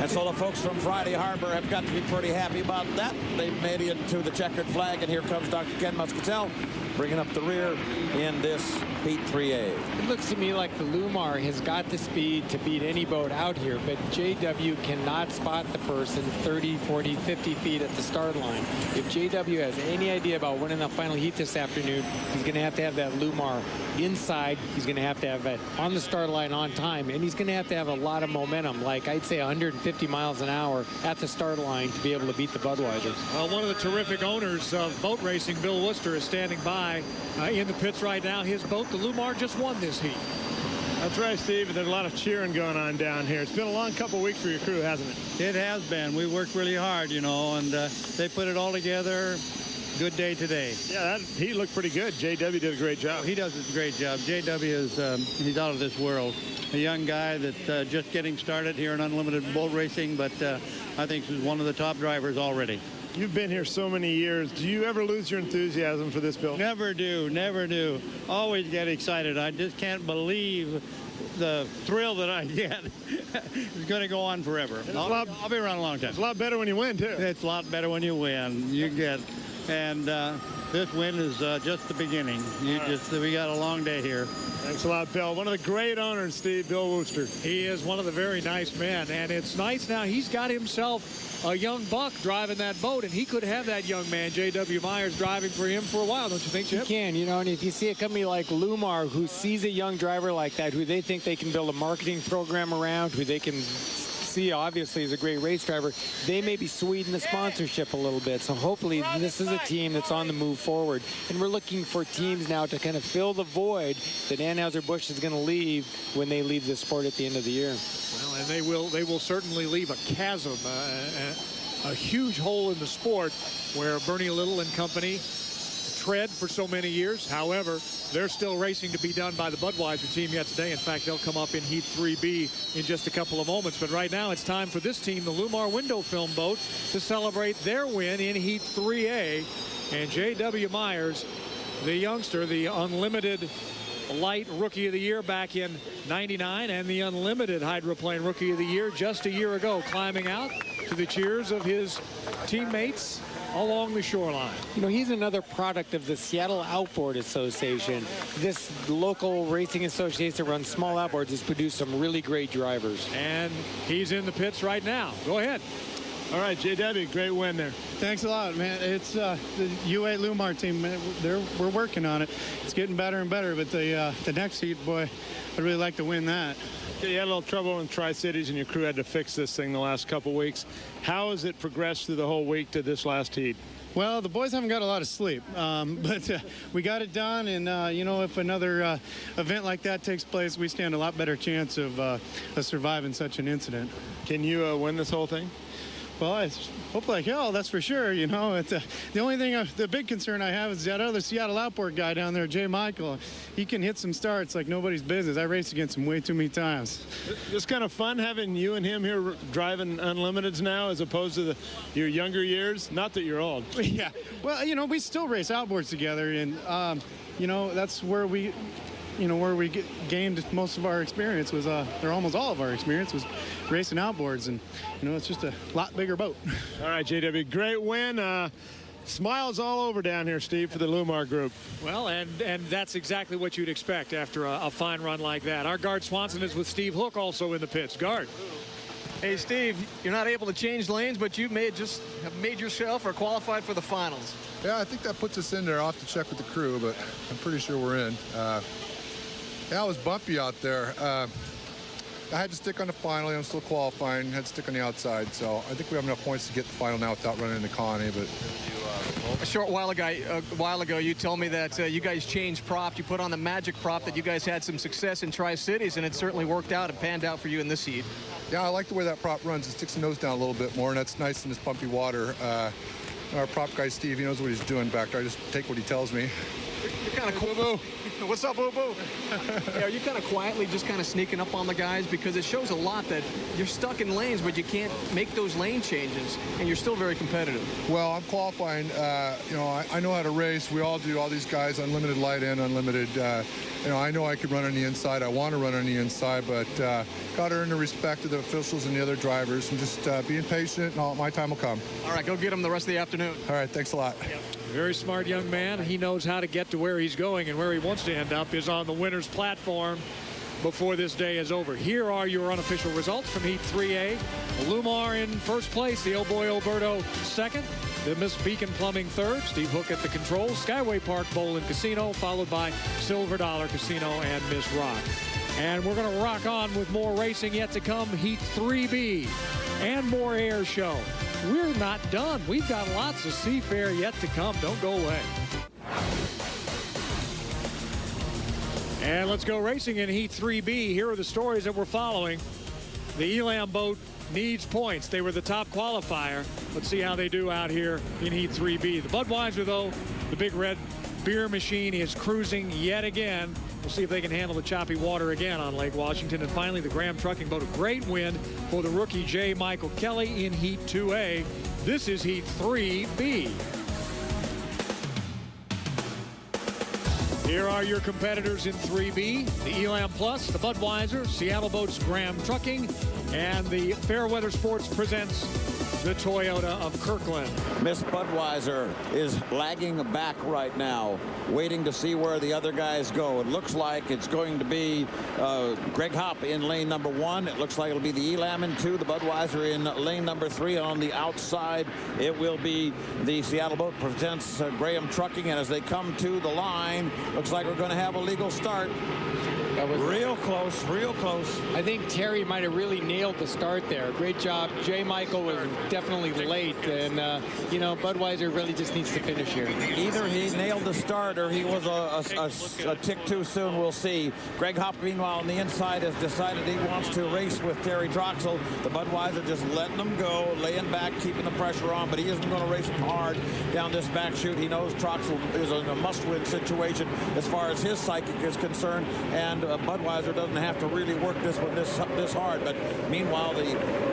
And so the folks from Friday Harbor have got to be pretty happy about that. They've made it into the checkered flag, and here comes Dr. Ken Muscatel bringing up the rear in this Heat 3A. It looks to me like the Lumar has got the speed to beat any boat out here, but JW cannot spot the person 30, 40, 50 feet at the start line. If JW has any idea about winning the final heat this afternoon, he's going to have that Lumar inside. He's going to have it on the start line on time, and he's going to have a lot of momentum, like I'd say 150 miles an hour at the start line to be able to beat the Budweiser. Well, one of the terrific owners of boat racing, Bill Worcester, is standing by in the pits right now. His boat, the Lumar, just won this heat. That's right, Steve. There's a lot of cheering going on down here. It's been a long couple weeks for your crew, hasn't it? It has been. We worked really hard, and they put it all together. Good day today. Yeah, he looked pretty good. JW did a great job. He does a great job. JW is he's out of this world. A young guy that's just getting started here in unlimited boat racing, but I think he's one of the top drivers already. You've been here so many years. Do you ever lose your enthusiasm for this, Bill? Never do. Never do. Always get excited. I just can't believe the thrill that I get. It's going to go on forever. I'll be around a long time. It's a lot better when you win, too. It's a lot better when you win. You get, and this win is just the beginning. We got a long day here. Thanks a lot, Bill. One of the great owners, Steve, Bill Worcester. He is one of the very nice men, and it's nice now he's got himself a young buck driving that boat, and he could have that young man, J.W. Myers, driving for him for a while, don't you think, Chip? He can, and if you see a company like Lumar who sees a young driver like that, who they think they can build a marketing program around, who they can see obviously is a great race driver, they may be sweetening the sponsorship a little bit. So hopefully this is a team that's on the move forward. And we're looking for teams now to kind of fill the void that Anheuser-Busch is going to leave when they leave this sport at the end of the year. Well, and they will certainly leave a chasm, a huge hole in the sport where Bernie Little and company tread for so many years. However, there's still racing to be done by the Budweiser team yet today. In fact, they'll come up in Heat 3B in just a couple of moments. But right now, it's time for this team, the Lumar window film boat, to celebrate their win in Heat 3A. And J.W. Myers, the youngster, the Unlimited Light Rookie of the Year back in '99, and the Unlimited Hydroplane Rookie of the Year just a year ago, climbing out to the cheers of his teammates along the shoreline. He's another product of the Seattle Outboard Association. This local racing association that runs small outboards has produced some really great drivers. And he's in the pits right now. Go ahead. All right, JW, great win there. Thanks a lot, man. It's the U8 Lumar team. We're working on it. It's getting better and better. But the next heat, boy, I'd really like to win that. Okay, you had a little trouble in Tri-Cities, and your crew had to fix this thing the last couple weeks. How has it progressed through the whole week to this last heat? Well, the boys haven't got a lot of sleep, but we got it done. And if another event like that takes place, we stand a lot better chance of surviving such an incident. Can you win this whole thing? Well, I hope like hell, that's for sure. You know, the only thing, the big concern I have is that other Seattle Outboard guy down there, Jay Michael. He can hit some starts like nobody's business. I raced against him way too many times. It's kind of fun having you and him here driving Unlimiteds now as opposed to your younger years. Not that you're old. Yeah. Well, you know, we still race outboards together, and you know, that's where we gained most of our experience was, or almost all of our experience was racing outboards, and you know, it's just a lot bigger boat. All right, JW, great win. Smiles all over down here, Steve, for the Lumar group. Well, and that's exactly what you'd expect after a fine run like that. Our Gard Swanson is with Steve Hook also in the pits. Gard. Hey, Steve, you're not able to change lanes, but you have made yourself or qualified for the finals. Yeah, I think that puts us in there. I'll have to check with the crew, but I'm pretty sure we're in. Yeah, it was bumpy out there. I had to stick on the final. I'm still qualifying. Had to stick on the outside. So I think we have enough points to get the final now without running into Connie. But a short while ago, you told me that you guys changed props. You put on the Magic prop that you guys had some success in Tri-Cities, and it certainly worked out and panned out for you in this heat. Yeah, I like the way that prop runs. It sticks the nose down a little bit more, and that's nice in this bumpy water. Our prop guy, Steve, he knows what he's doing back there. I just take what he tells me. You're kind of cool. Boo-boo. What's up, boo-boo? Yeah, are you kind of quietly just kind of sneaking up on the guys? Because it shows a lot that you're stuck in lanes, but you can't make those lane changes, and you're still very competitive. Well, I'm qualifying. You know, I know how to race. We all do, all these guys, unlimited light and unlimited. You know, I know I could run on the inside. I want to run on the inside, but got to earn the respect of the officials and the other drivers, and just being patient, and my time will come. All right, go get them the rest of the afternoon. All right, thanks a lot. Yep. Very smart young man. He knows how to get to where he's going, and where he wants to end up is on the winner's platform before this day is over. Here are your unofficial results from Heat 3A. Lumar in first place, the Oh Boy Alberto second, the Miss Beacon Plumbing third, Steve Hook at the controls, Skyway Park Bowl and Casino, followed by Silver Dollar Casino and Miss Rock. And we're going to rock on with more racing yet to come, Heat 3B, and more air show. We're not done. We've got lots of Seafair yet to come. Don't go away. And let's go racing in Heat 3B. Here are the stories that we're following. The Elam boat needs points. They were the top qualifier. Let's see how they do out here in Heat 3B. The Budweiser, though, the big red beer machine, is cruising yet again. We'll see if they can handle the choppy water again on Lake Washington. And finally, the Graham Trucking boat, a great win for the rookie J. Michael Kelly in Heat 2A. This is Heat 3B. Here are your competitors in 3B. The Elam Plus, the Budweiser, Seattle Boats, Graham Trucking, and the Fairweather Sports presents the Toyota of Kirkland. Miss Budweiser is lagging back right now, waiting to see where the other guys go. It looks like it's going to be Greg Hopp in lane number 1. It looks like it'll be the Elam in 2, the Budweiser in lane number 3. On the outside, it will be the Seattle Boat presents Graham Trucking. And as they come to the line, looks like we're going to have a legal start. That was real close, real close. I think Terry might have really nailed the start there. Great job. J. Michael was definitely late, and you know, Budweiser really just needs to finish here. Either he nailed the start or he was a tick too soon. We'll see. Greg Hopp, meanwhile, on the inside has decided he wants to race with Terry Troxel. The Budweiser just letting them go, laying back, keeping the pressure on, but he isn't going to race him hard down this back chute. He knows Troxel is in a must-win situation as far as his psychic is concerned, and Budweiser doesn't have to really work this one this hard. But meanwhile, the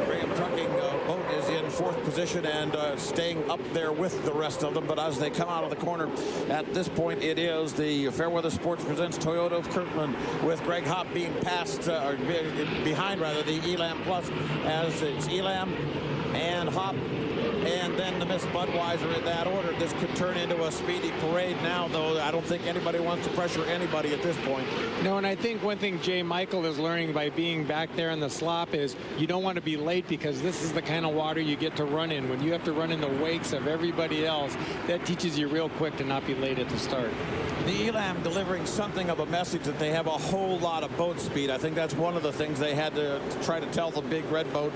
Graham Trucking boat is in 4th position and staying up there with the rest of them. But as they come out of the corner, at this point, it is the Fairweather Sports presents Toyota of Kirkland, with Greg Hopp being passed, or behind rather, the Elam Plus, as it's Elam and Hopp, and then the Miss Budweiser in that order. This could turn into a speedy parade now, though. I don't think anybody wants to pressure anybody at this point. No, and I think one thing J. Michael is learning by being back there in the slop is you don't want to be late, because this is the kind of water you get to run in. When you have to run in the wakes of everybody else, that teaches you real quick to not be late at the start. The Elam delivering something of a message that they have a whole lot of boat speed. I think that's one of the things they had to try to tell the big red boat.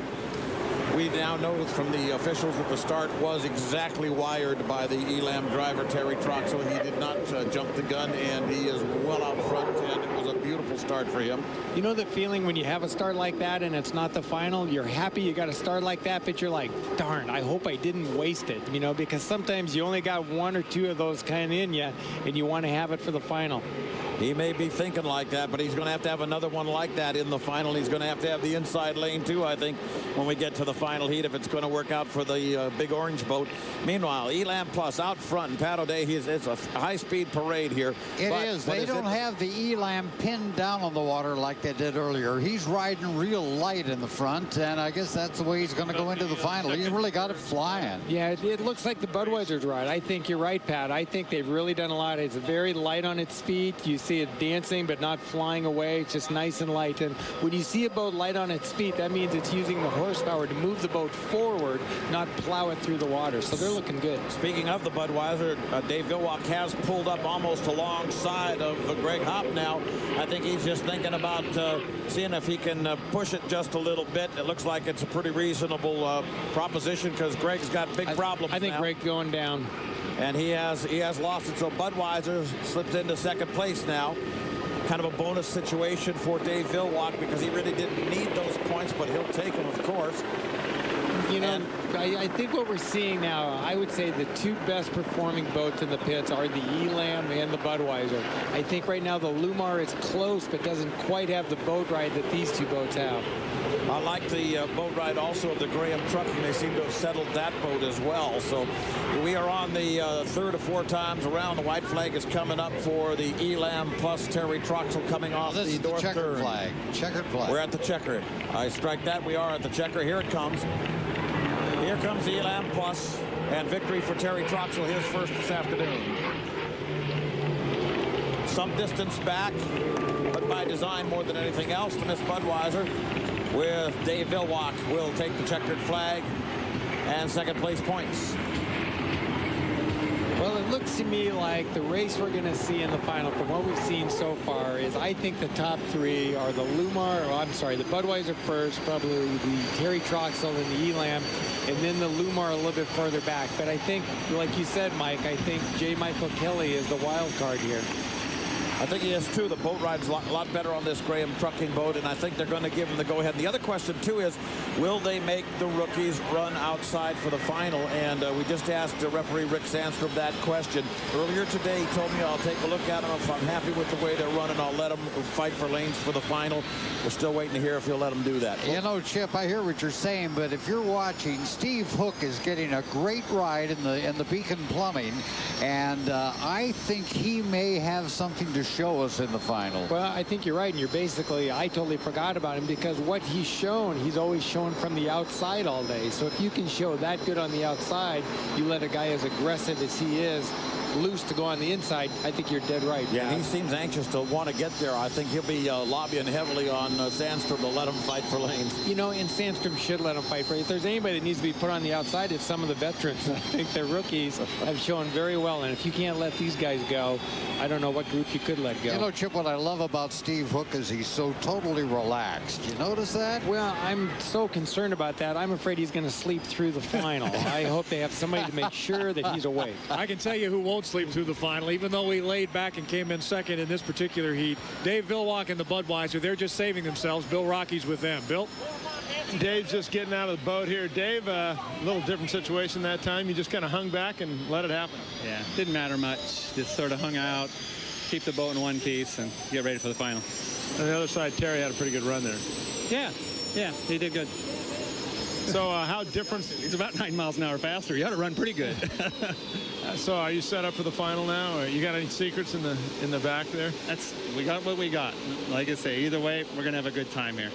We now know from the officials that the start was exactly wired by the Elam driver, Terry Troxel. He did not jump the gun, and he is well out front, and it was a beautiful start. start for him. You know the feeling when you have a start like that and it's not the final? You're happy you got a start like that, but you're like, darn, I hope I didn't waste it, you know, because sometimes you only got 1 or 2 of those kind of in you, and you want to have it for the final. He may be thinking like that, but he's going to have another one like that in the final. He's going to have the inside lane, too, I think, when we get to the final heat, if it's going to work out for the Big Orange boat. Meanwhile, Elam Plus out front, and Pat O'Day, it's a high-speed parade here. It is. They don't have the Elam pinned down on the water like they did earlier. He's riding real light in the front, and I guess that's the way he's going to go into the final. He's really got it flying. Yeah, it looks like the Budweiser's ride. I think you're right, Pat. I think they've really done a lot. It's very light on its feet. You see it dancing but not flying away. It's just nice and light. And when you see a boat light on its feet, that means it's using the horsepower to move the boat forward, not plow it through the water. So they're looking good. Speaking of the Budweiser, Dave Villwock has pulled up almost alongside of Greg Hopp now. I think he's just thinking about seeing if he can push it just a little bit. It looks like it's a pretty reasonable proposition because Greg's got big problems I think now. Greg going down. And he has lost it, so Budweiser slips into second place now. Kind of a bonus situation for Dave Villwock because he really didn't need those points, but he'll take them, of course. You know, I think what we're seeing now, I would say the 2 best performing boats in the pits are the Elam and the Budweiser. I think right now the Lumar is close but doesn't quite have the boat ride that these 2 boats have. I like the boat ride also of the Graham Trucking. They seem to have settled that boat as well. So we are on the 3rd or 4 times around. The white flag is coming up for the Elam Plus Terry Troxel coming off the north checkered turn. flag. Checkered flag. We're at the checker. I strike that. We are at the checker. Here it comes. Here comes the Elam Plus, and victory for Terry Troxel, his first this afternoon. Some distance back, but by design more than anything else, to Miss Budweiser, with Dave Villwock will take the checkered flag and second place points. Well, it looks to me like the race we're going to see in the final, from what we've seen so far, is I think the top 3 are the Lumar, the Budweiser first, probably the Terry Troxel and the Elam, and then the Lumar a little bit further back. But I think, like you said, Mike, I think J. Michael Kelly is the wild card here. I think he is, too. The boat ride's a lot better on this Graham Trucking boat, and I think they're going to give him the go-ahead. The other question, too, is will they make the rookies run outside for the final? And we just asked referee Rick Sandstrom that question. Earlier today, he told me I'll take a look at them. If I'm happy with the way they're running, I'll let them fight for lanes for the final. We're still waiting to hear if he'll let them do that. You know, Chip, I hear what you're saying, but if you're watching, Steve Hook is getting a great ride in the Beacon Plumbing, and I think he may have something to show us in the final. Well, I think you're right, and I totally forgot about him because what he's shown, he's always shown from the outside all day. So if you can show that good on the outside, you let a guy as aggressive as he is loose to go on the inside, I think you're dead right. Yeah, he seems anxious to want to get there. I think he'll be lobbying heavily on Sandstrom to let him fight for lanes. You know, and Sandstrom should let him fight for it. If there's anybody that needs to be put on the outside, it's some of the veterans. I think the rookies have shown very well, and if you can't let these guys go, I don't know what group you could let go. You know, Chip, what I love about Steve Hook is he's so totally relaxed. You notice that? Well, I'm so concerned about that. I'm afraid he's going to sleep through the final. I hope they have somebody to make sure that he's awake. I can tell you who won't sleep through the final, even though he laid back and came in second in this particular heat. Dave Villwock and the Budweiser, they're just saving themselves. Bill Rocky's with them. Bill? Dave's just getting out of the boat here. Dave, a little different situation that time. You just kind of hung back and let it happen. Yeah, didn't matter much. Just sort of hung out, keep the boat in one piece, and get ready for the final. On the other side, Terry had a pretty good run there. Yeah, he did good. So how different? He's about 9 miles an hour faster. He ought to run pretty good. So are you set up for the final now? Or you got any secrets in the back there? We got what we got. Like I say, either way, we're going to have a good time here.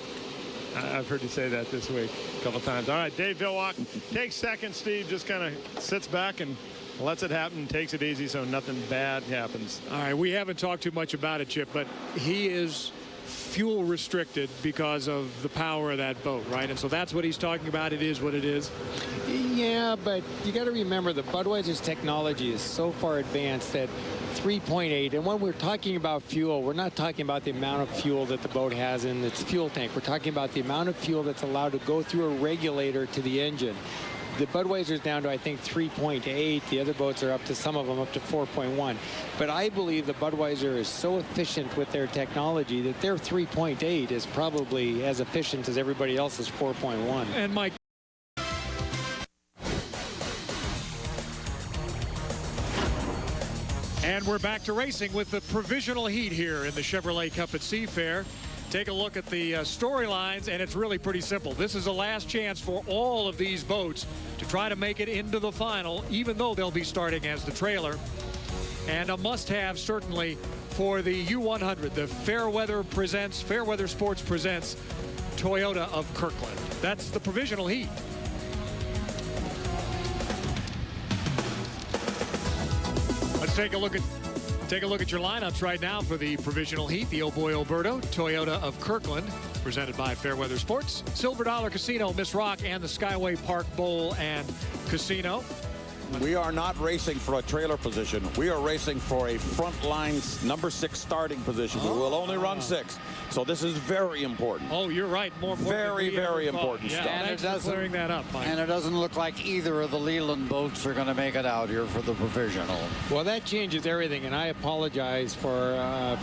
I've heard you say that this week a couple times. All right, Dave Villwock takes second. Steve just kind of sits back and lets it happen, takes it easy so nothing bad happens. All right, we haven't talked too much about it, Chip, but he is fuel restricted because of the power of that boat, right? And so that's what he's talking about. It is what it is. Yeah, but you got to remember the Budweiser's technology is so far advanced that 3.8, and when we're talking about fuel, we're not talking about the amount of fuel that the boat has in its fuel tank. We're talking about the amount of fuel that's allowed to go through a regulator to the engine. The Budweiser's down to, I think, 3.8. The other boats are up to, some of them up to 4.1. But I believe the Budweiser is so efficient with their technology that their 3.8 is probably as efficient as everybody else's 4.1. And Mike. And we're back to racing with the provisional heat here in the Chevrolet Cup at Seafair. Take a look at the storylines, and it's really pretty simple. This is the last chance for all of these boats to try to make it into the final, even though they'll be starting as the trailer. And a must-have, certainly, for the U100. The Fairweather Sports presents Toyota of Kirkland. That's the provisional heat. Let's take a look at your lineups right now for the provisional heat. The Oh Boy Alberto, Toyota of Kirkland, presented by Fairweather Sports. Silver Dollar Casino, Miss Rock, and the Skyway Park Bowl and Casino. We are not racing for a trailer position. We are racing for a front line number 6 starting position. We will only run 6. So this is very important. Oh, you're right. More important. Very important stuff. And it doesn't clearing that up, Mike. And it doesn't look like either of the Leland boats are going to make it out here for the provisional. Well, that changes everything, and I apologize for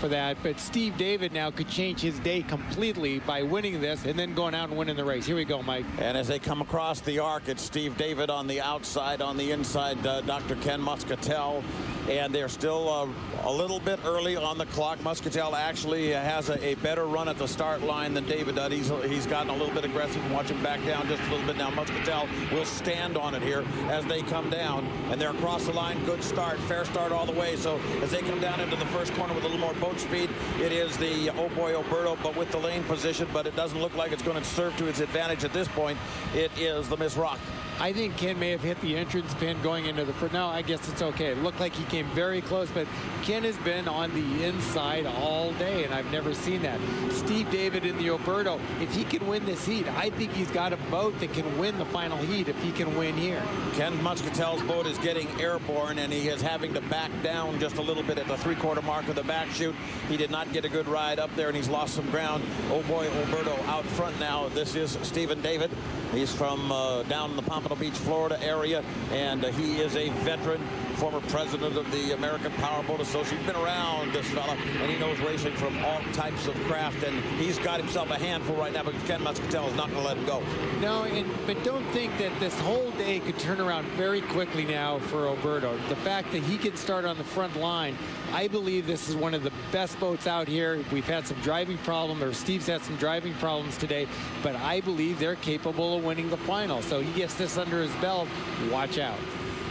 that. But Steve David now could change his day completely by winning this and then going out and winning the race. Here we go, Mike. And as they come across the arc, it's Steve David on the outside. On the inside, Dr. Ken Muscatel. And they're still a little bit early on the clock. Muscatel actually has a better run at the start line than David does. He's gotten a little bit aggressive. Watch him back down just a little bit now. Muscatel will stand on it here as they come down. And they're across the line. Good start. Fair start all the way. So as they come down into the first corner with a little more boat speed, it is the Oh Boy Alberto, but with the lane position. But it doesn't look like it's going to serve to its advantage at this point. It is the Miss Rock. I think Ken may have hit the entrance pin going into the first. No, I guess it's okay. It looked like he came very close, but Ken has been on the inside all day, and I've never seen that. Steve David in the Alberto, if he can win this heat, I think he's got a boat that can win the final heat if he can win here. Ken Muscatel's boat is getting airborne, and he is having to back down just a little bit at the 3/4 mark of the back chute. He did not get a good ride up there, and he's lost some ground. Oh Boy Alberto out front now. This is Stephen David. He's from down in the Pompano Beach, Florida area, and he is a veteran, former president of the American Powerboat Association. He's been around, this fella, and he knows racing from all types of craft, and he's got himself a handful right now, but Ken Muscatel is not going to let him go. No, but don't think that this whole day could turn around very quickly now for Alberto. The fact that he can start on the front line, I believe this is one of the best boats out here. We've had some driving problems, or Steve's had some driving problems today, but I believe they're capable of winning the final. So he gets this under his belt. Watch out.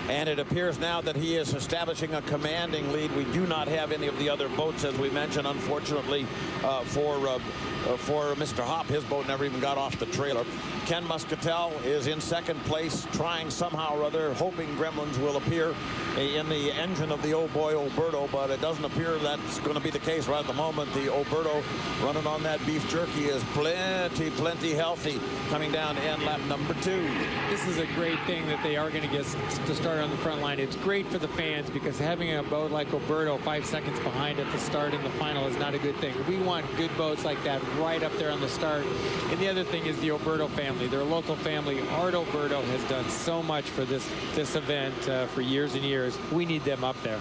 And it appears now that he is establishing a commanding lead. We do not have any of the other boats, as we mentioned, unfortunately, for Mr. Hop. His boat never even got off the trailer. Ken Muscatel is in second place, trying somehow or other, hoping gremlins will appear in the engine of the Oh Boy Alberto, but it doesn't appear that's going to be the case right at the moment. The Alberto running on that beef jerky is plenty healthy, coming down to end lap number 2. This is a great thing that they are going to get to start on the front line. It's great for the fans because having a boat like Alberto 5 seconds behind at the start in the final is not a good thing. We want good boats like that right up there on the start. And the other thing is the Alberto family, their local family. Art Alberto has done so much for this event for years and years. We need them up there.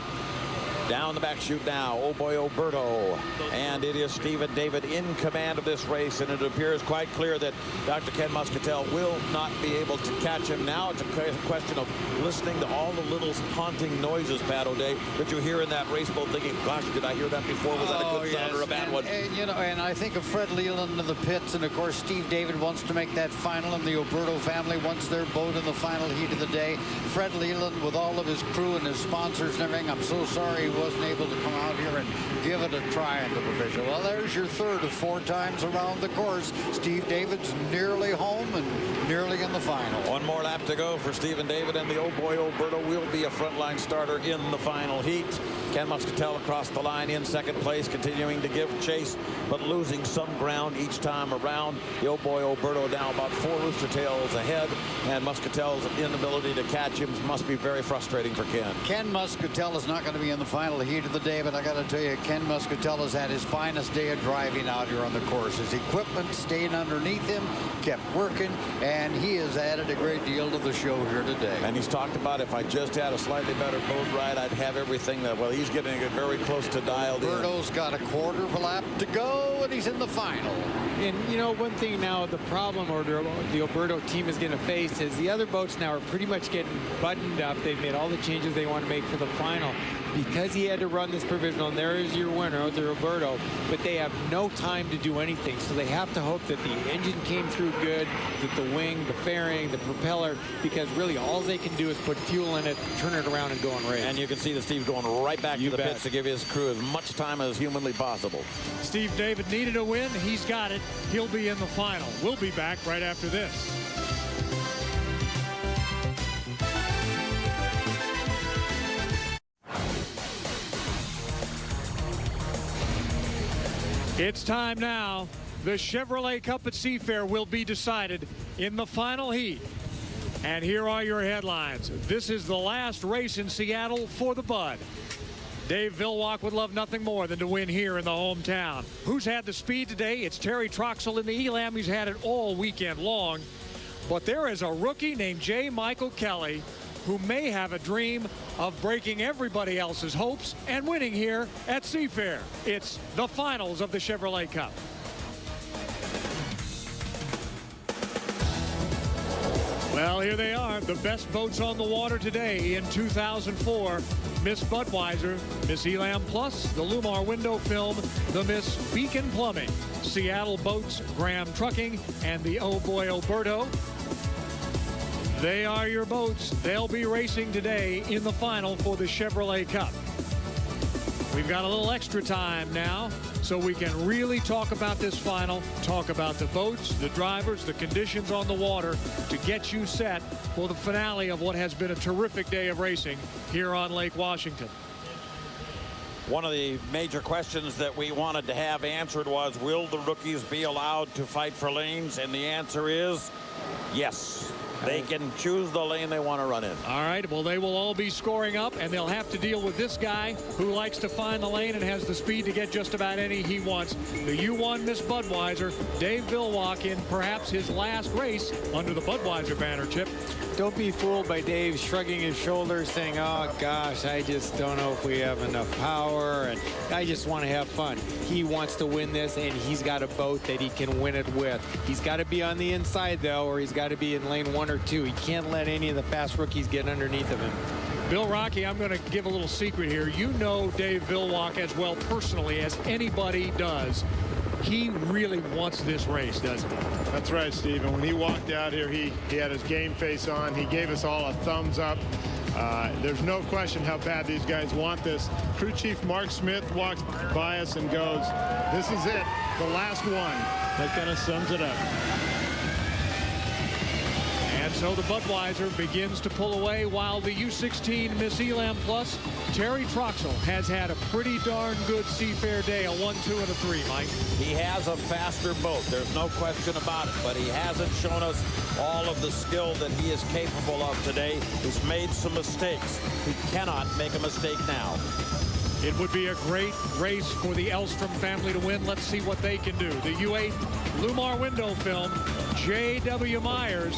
Down the back chute now, Oh Boy Alberto, and it is Stephen David in command of this race, and it appears quite clear that Dr. Ken Muscatel will not be able to catch him. Now it's a question of listening to all the little haunting noises, Pat O'Day, that you hear in that race boat, thinking, gosh, did I hear that before? Was that a good sound or a bad one? And, you know, and I think of Fred Leland in the pits, and of course Steve David wants to make that final, and the Alberto family wants their boat in the final heat of the day. Fred Leland, with all of his crew and his sponsors and everything, I'm so sorry he wasn't able to come out here and give it a try in the provisional. Well, there's your third of 4 times around the course. Steve David's nearly home and nearly in the final. One more lap to go for Stephen David, and the Oh Boy Alberto will be a frontline starter in the final heat. Ken Muscatel across the line in second place, continuing to give chase, but losing some ground each time around. The Oh Boy Alberto now about 4 rooster tails ahead, and Muscatel's inability to catch him must be very frustrating for Ken. Ken Muscatel is not going to be in the final final heat of the day, but I got to tell you, Ken Muscatella's had his finest day of driving out here on the course. His equipment stayed underneath him, kept working, and he has added a great deal to the show here today. And he's talked about if I just had a slightly better boat ride, I'd have everything that, well, he's getting it very close to dialed in. Berto's got a quarter of a lap to go, and he's in the final. And, you know, one thing now, the problem or the Oberto team is going to face is the other boats now are pretty much getting buttoned up. They've made all the changes they want to make for the final. Because he had to run this provisional, and there is your winner, the Roberto, but they have no time to do anything. So they have to hope that the engine came through good, that the wing, the fairing, the propeller, because really all they can do is put fuel in it, turn it around, and go and race. And you can see that Steve's going right back to the pits to give his crew as much time as humanly possible. Steve David needed a win. He's got it. He'll be in the final. We'll be back right after this. It's time now. The Chevrolet Cup at Seafair will be decided in the final heat. And here are your headlines. This is the last race in Seattle for the Bud. Dave Villwock would love nothing more than to win here in the hometown. Who's had the speed today? It's Terry Troxel in the Elam. He's had it all weekend long. But there is a rookie named J. Michael Kelly who may have a dream of breaking everybody else's hopes and winning here at Seafair. It's the finals of the Chevrolet Cup. Well, here they are, the best boats on the water today in 2004. Miss Budweiser, Miss Elam Plus, the Lumar window film, the Miss Beacon Plumbing, Seattle Boats, Graham Trucking, and the Oh Boy Oberto. They are your boats. They'll be racing today in the final for the Chevrolet Cup. We've got a little extra time now, so we can really talk about this final, talk about the boats, the drivers, the conditions on the water to get you set for the finale of what has been a terrific day of racing here on Lake Washington. One of the major questions that we wanted to have answered was, will the rookies be allowed to fight for lanes? And the answer is yes. They can choose the lane they want to run in. All right, well, they will all be scoring up, and they'll have to deal with this guy who likes to find the lane and has the speed to get just about any he wants. The U1 Miss Budweiser, Dave Villwock, in perhaps his last race under the Budweiser banner, Chip. Don't be fooled by Dave shrugging his shoulders saying, oh gosh, I just don't know if we have enough power and I just want to have fun. He wants to win this, and he's got a boat that he can win it with. He's got to be on the inside though, or he's got to be in lane 1 or 2. He can't let any of the fast rookies get underneath of him. Bill Rocky, I'm going to give a little secret here. You know Dave Villwock as well personally as anybody does. He really wants this race, doesn't he? That's right, Steve. And when he walked out here, he had his game face on. He gave us all a thumbs up. There's no question how bad these guys want this. Crew Chief Mark Smith walks by us and goes, this is it, the last one. That kind of sums it up. And so the Budweiser begins to pull away while the U16 Miss Elam Plus, Terry Troxel, has had a pretty darn good Seafair day, a 1, 2, and a 3, Mike. He has a faster boat. There's no question about it, but he hasn't shown us all of the skill that he is capable of today. He's made some mistakes. He cannot make a mistake now. It would be a great race for the Elstrom family to win. Let's see what they can do. The U8 Lumar window film, J.W. Myers.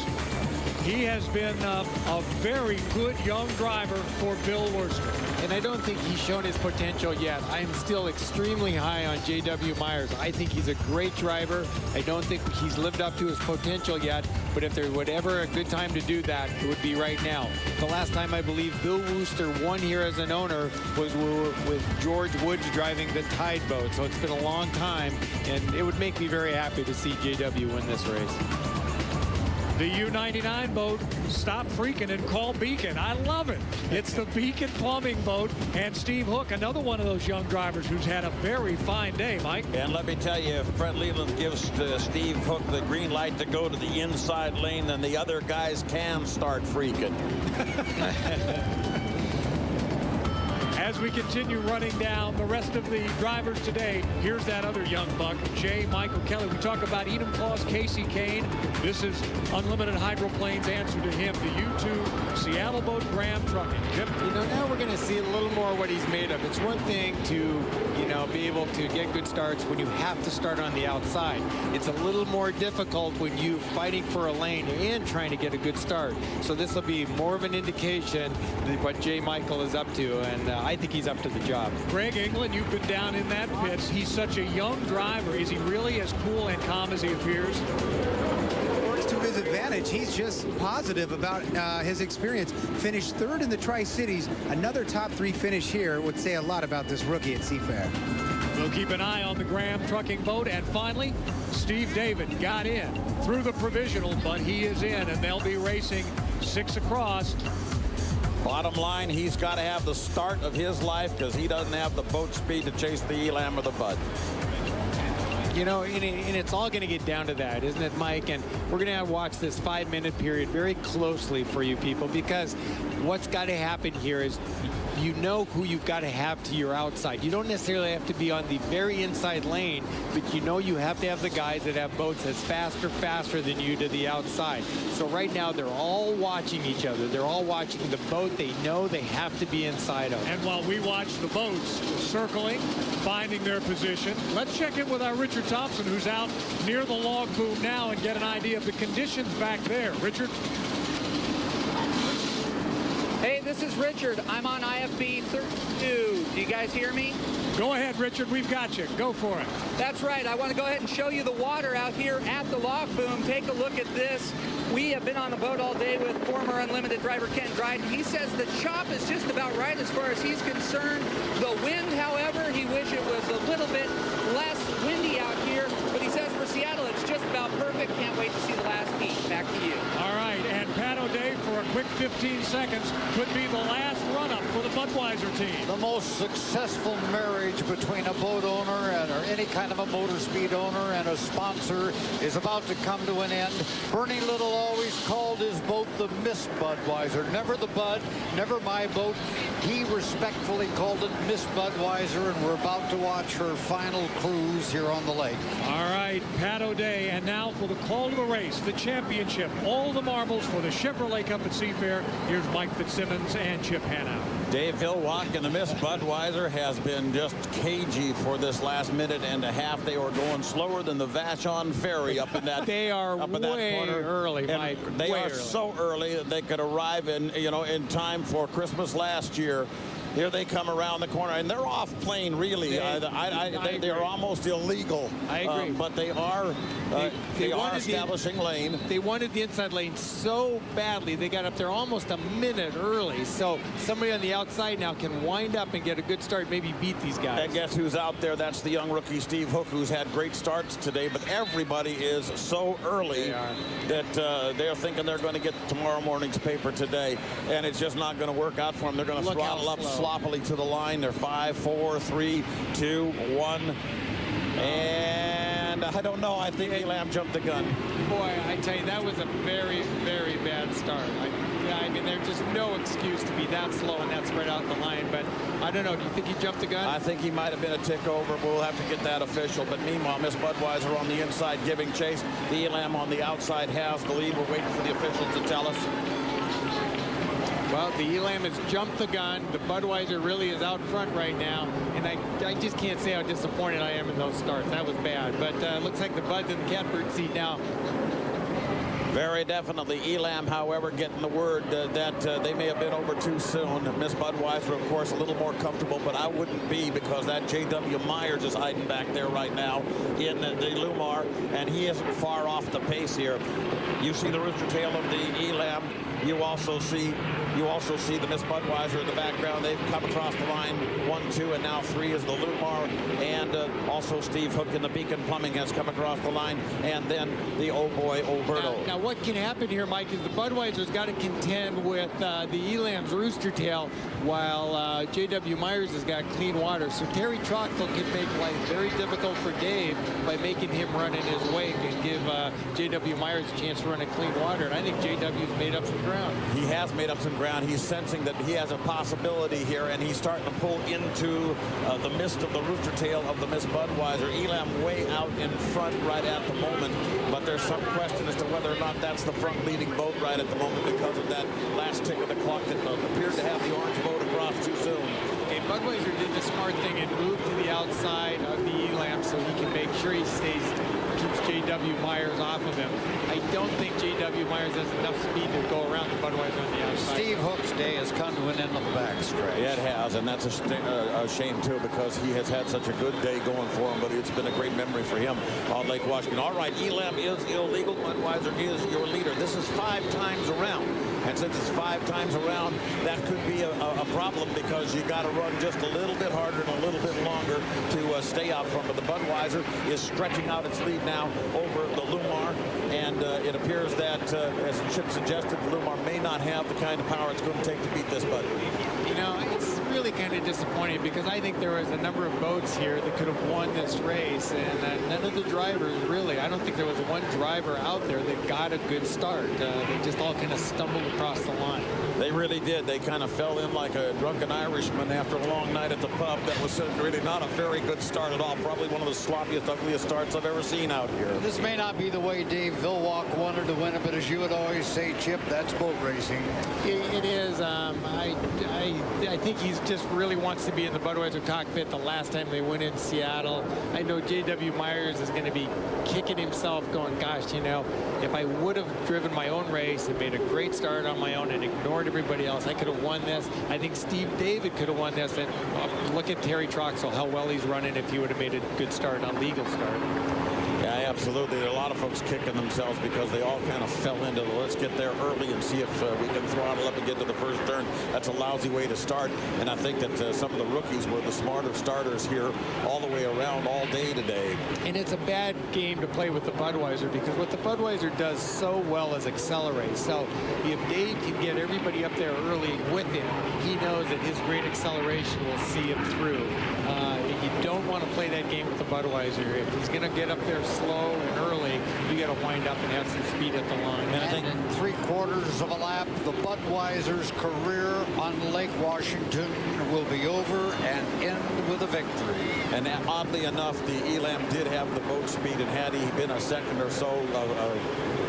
He has been a very good young driver for Bill Wurster. And I don't think he's shown his potential yet. I'm still extremely high on J.W. Myers. I think he's a great driver. I don't think he's lived up to his potential yet, but if there would ever a good time to do that, it would be right now. The last time I believe Bill Wurster won here as an owner was with George Woods driving the Tide boat. So it's been a long time, and it would make me very happy to see J.W. win this race. The U99 boat, stop freaking and call Beacon. I love it. It's the Beacon Plumbing boat, and Steve Hook, another one of those young drivers who's had a very fine day, Mike. And let me tell you, if Fred Leland gives Steve Hook the green light to go to the inside lane, then the other guys can start freaking. As we continue running down the rest of the drivers today, here's that other young buck, J. Michael Kelly. We talk about Enumclaw's Casey Kane. This is Unlimited Hydroplane's answer to him, the U2 Seattle Boat Graham Trucking. Chip? You know, now we're going to see a little more what he's made of. It's one thing to, you know, be able to get good starts when you have to start on the outside. It's a little more difficult when you're fighting for a lane and trying to get a good start. So this will be more of an indication of what J. Michael is up to, and I think he's up to the job. Greg England, you've been down in that pit. He's such a young driver. Is he really as cool and calm as he appears? Works to his advantage. He's just positive about his experience. Finished third in the Tri-Cities. Another top 3 finish here would say a lot about this rookie at Seafair. We'll keep an eye on the Graham Trucking boat. And finally, Steve David got in through the provisional, but he is in, and they'll be racing 6 across. Bottom line, he's got to have the start of his life because he doesn't have the boat speed to chase the Elam or the Bud. You know, and it's all going to get down to that, isn't it, Mike? And we're going to watch this 5-minute period very closely for you people, because what's got to happen here is you know who you've got to have to your outside. You don't necessarily have to be on the very inside lane, but you know you have to have the guys that have boats that's faster than you to the outside. So right now they're all watching each other. They're all watching the boat they know they have to be inside of. And while we watch the boats circling, finding their position, let's check in with our Richard Thompson, who's out near the log boom now, and get an idea of the conditions back there. Richard? Hey, this is Richard. I'm on IFB 32. Do you guys hear me? Go ahead, Richard. We've got you. Go for it. That's right. I want to go ahead and show you the water out here at the log boom. Take a look at this. We have been on the boat all day with former Unlimited driver Ken Dryden. He says the chop is just about right as far as he's concerned. The wind, however, he wished it was a little bit less windy out here. But he says for Seattle, it's just about perfect. Can't wait to see the last heat. Back to you. All right. And Pat O'Day, for a quick 15 seconds, could be the last run-up for the Budweiser team. The most successful marriage between a boat owner and or any kind of a motor speed owner and a sponsor is about to come to an end. Bernie Little always called his boat the Miss Budweiser. Never the Bud, never my boat. He respectfully called it Miss Budweiser, and we're about to watch her final cruise here on the lake. All right, Pat O'Day, and now for the call to the race, the championship, all the marbles for the Chevrolet Cup at Seafair. Here's Mike Fitzsimmons and Chip Hanau. Dave Villwock and the Miss Budweiser has been just cagey for this last minute and a half. They were going slower than the Vashon Ferry up in that. They are up in that way corner. early, and Mike. They way are early. so early that they could arrive in time for Christmas last year. Here they come around the corner, and they're off plane, really. They are almost illegal. I agree. But they are they are establishing lane. They wanted the inside lane so badly, they got up there almost a minute early. So somebody on the outside now can wind up and get a good start, maybe beat these guys. And guess who's out there? That's the young rookie, Steve Hook, who's had great starts today. But everybody is so early that they're thinking they're going to get tomorrow morning's paper today. And it's just not going to work out for them. They're going to throttle up sloppily to the line. They're 5, 4, 3, 2, 1. And I don't know. I think Elam jumped the gun. Boy, I tell you, that was a very, very bad start. I mean, there's just no excuse to be that slow and that spread out in the line. But I don't know. Do you think he jumped the gun? I think he might have been a tick over. We'll have to get that official. But meanwhile, Miss Budweiser on the inside giving chase. The Elam on the outside has the lead. We're waiting for the officials to tell us. Well, the Elam has jumped the gun. The Budweiser really is out front right now. And I just can't say how disappointed I am in those starts. That was bad. But looks like the Bud's in the catbird seat now. Very definitely. Elam, however, getting the word that they may have been over too soon. Miss Budweiser, of course, a little more comfortable, but I wouldn't be, because that J.W. Myers is hiding back there right now in the Lumar, and he isn't far off the pace here. You see the rooster tail of the Elam. You also see the Miss Budweiser in the background. They've come across the line. 1, 2, and now 3 is the Lumar, and also Steve Hook in the Beacon Plumbing has come across the line, and then the old boy Alberto. Now what can happen here, Mike, is the Budweiser's got to contend with the Elam's rooster tail, while J.W. Myers has got clean water. So Terry Troxel can make life very difficult for Dave by making him run in his wake and give J.W. Myers a chance to run in clean water. And I think J.W.'s made up some ground. ground. He has made up some ground. He's sensing that he has a possibility here, and he's starting to pull into the mist of the rooster tail of the Miss Budweiser. Elam way out in front right at the moment, but there's some question as to whether or not that's the front leading boat right at the moment because of that last tick of the clock that appeared to have the orange boat across too soon. Okay, Budweiser did the smart thing and moved to the outside of the Elam so he can make sure he keeps J.W. Myers off of him. I don't think J.W. Myers has enough speed to go around the Budweiser on the outside. Steve Hook's day has come to an end on the backstretch. Yeah, it has, and that's a shame, too, because he has had such a good day going for him, but it's been a great memory for him on Lake Washington. All right, Elam is illegal. Budweiser is your leader. This is 5 times around. And since it's 5 times around, that could be a problem because you got to run just a little bit harder and a little bit longer to stay out front. But the Budweiser is stretching out its lead now over the Lumar, and it appears that, as Chip suggested, the Lumar may not have the kind of power it's going to take to beat this Bud. You know, it's really kind of disappointing because I think there was a number of boats here that could have won this race, and none of the drivers really. I don't think there was one driver out there that got a good start. They just all kind of stumbled across the line. They really did. They kind of fell in like a drunken Irishman after a long night at the pub. That was really not a very good start at all. Probably one of the sloppiest, ugliest starts I've ever seen out here. This may not be the way Dave Villwock wanted to win it, but as you would always say, Chip, that's boat racing. It is. I think he just really wants to be in the Budweiser cockpit the last time they went in Seattle. I know J.W. Myers is going to be kicking himself going, gosh, you know, if I would have driven my own race and made a great start on my own and ignored everybody else, I could have won this. I think Steve David could have won this. And look at Terry Troxel, how well he's running if he would have made a good start, a legal start. Yeah, absolutely. There are a lot of folks kicking themselves because they all kind of fell into the let's get there early and see if we can throttle up and get to the first turn. That's a lousy way to start. And I think that some of the rookies were the smarter starters here all the way around all day today. And it's a bad game to play with the Budweiser because what the Budweiser does so well is accelerate. So if Dave can get everybody up there early with him, he knows that his great acceleration will see him through. You don't want to play that game with the Budweiser. If he's going to get up there slow and early, you got to wind up and have some speed at the line. And I think in 3/4 of a lap, the Budweiser's career on Lake Washington will be over and end with a victory. And oddly enough, the Elam did have the boat speed, and had he been a second or so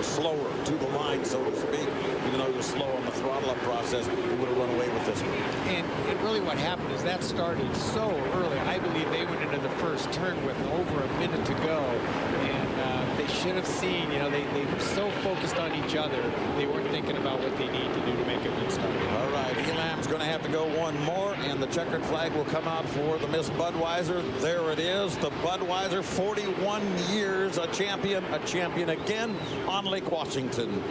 slower to the line, so to speak, even though he was slow on the throttle-up process, he would have run away with this one. And really what happened is that started so early. I believe they went into the first turn with over a minute to go, and they should have seen, you know, they were so focused on each other, they weren't thinking about what they need to do to make a good start. All right, Elam's going to have to go one more, and the checkered flag will come out for the Miss Budweiser. There it is, the Budweiser, 41 years, a champion again on Lake Washington.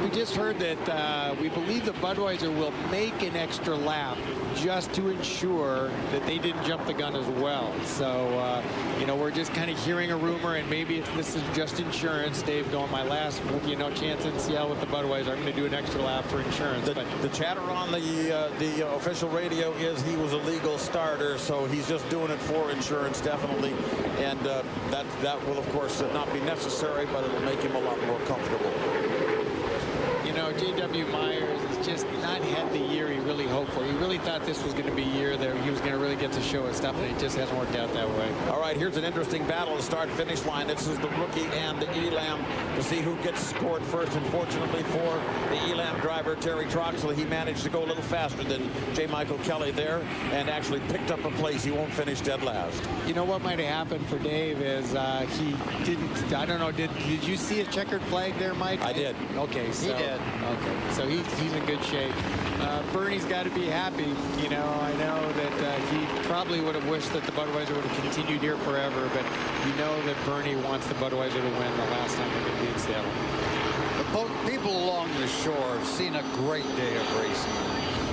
We just heard that we believe the Budweiser will make an extra lap just to ensure that they didn't jump the gun as well. So, you know, we're just kind of hearing a rumor, and maybe if this is just insurance, Dave going, my last, you know, chance in Seattle with the Budweiser, I'm going to do an extra lap for insurance. The chatter on the official radio is he was a legal starter, so he's just doing it for insurance, definitely. And that will, of course, not be necessary, but it'll make him a lot more comfortable. You know, J.W. Myers has just not had the year he really hoped for. He really thought this was going to be a year that he was going to really get to show his stuff, and it just hasn't worked out that way. All right, here's an interesting battle to start-finish line. This is the rookie and the Elam to see who gets scored first. And fortunately for the Elam driver, Terry Troxel, he managed to go a little faster than J. Michael Kelly there and actually picked up a place. He won't finish dead last. You know what might have happened for Dave is he didn't, I don't know, did you see a checkered flag there, Mike? I did. Okay, so. He did. Okay, so he's in good shape. Bernie's got to be happy. You know, I know that he probably would have wished that the Budweiser would have continued here forever, but you know that Bernie wants the Budweiser to win the last time they're going to be in Seattle. The boat people along the shore have seen a great day of racing.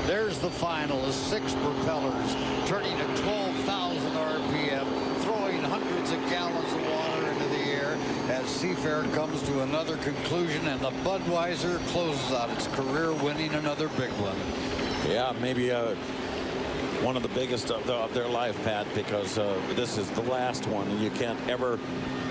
There's the final, the 6 propellers turning at 12,000 RPM, throwing hundreds of gallons of water into the air as Seafair comes to another conclusion, and the Budweiser closes out its career winning another big one. Yeah, maybe one of the biggest of their life, Pat, because this is the last one, and you can't ever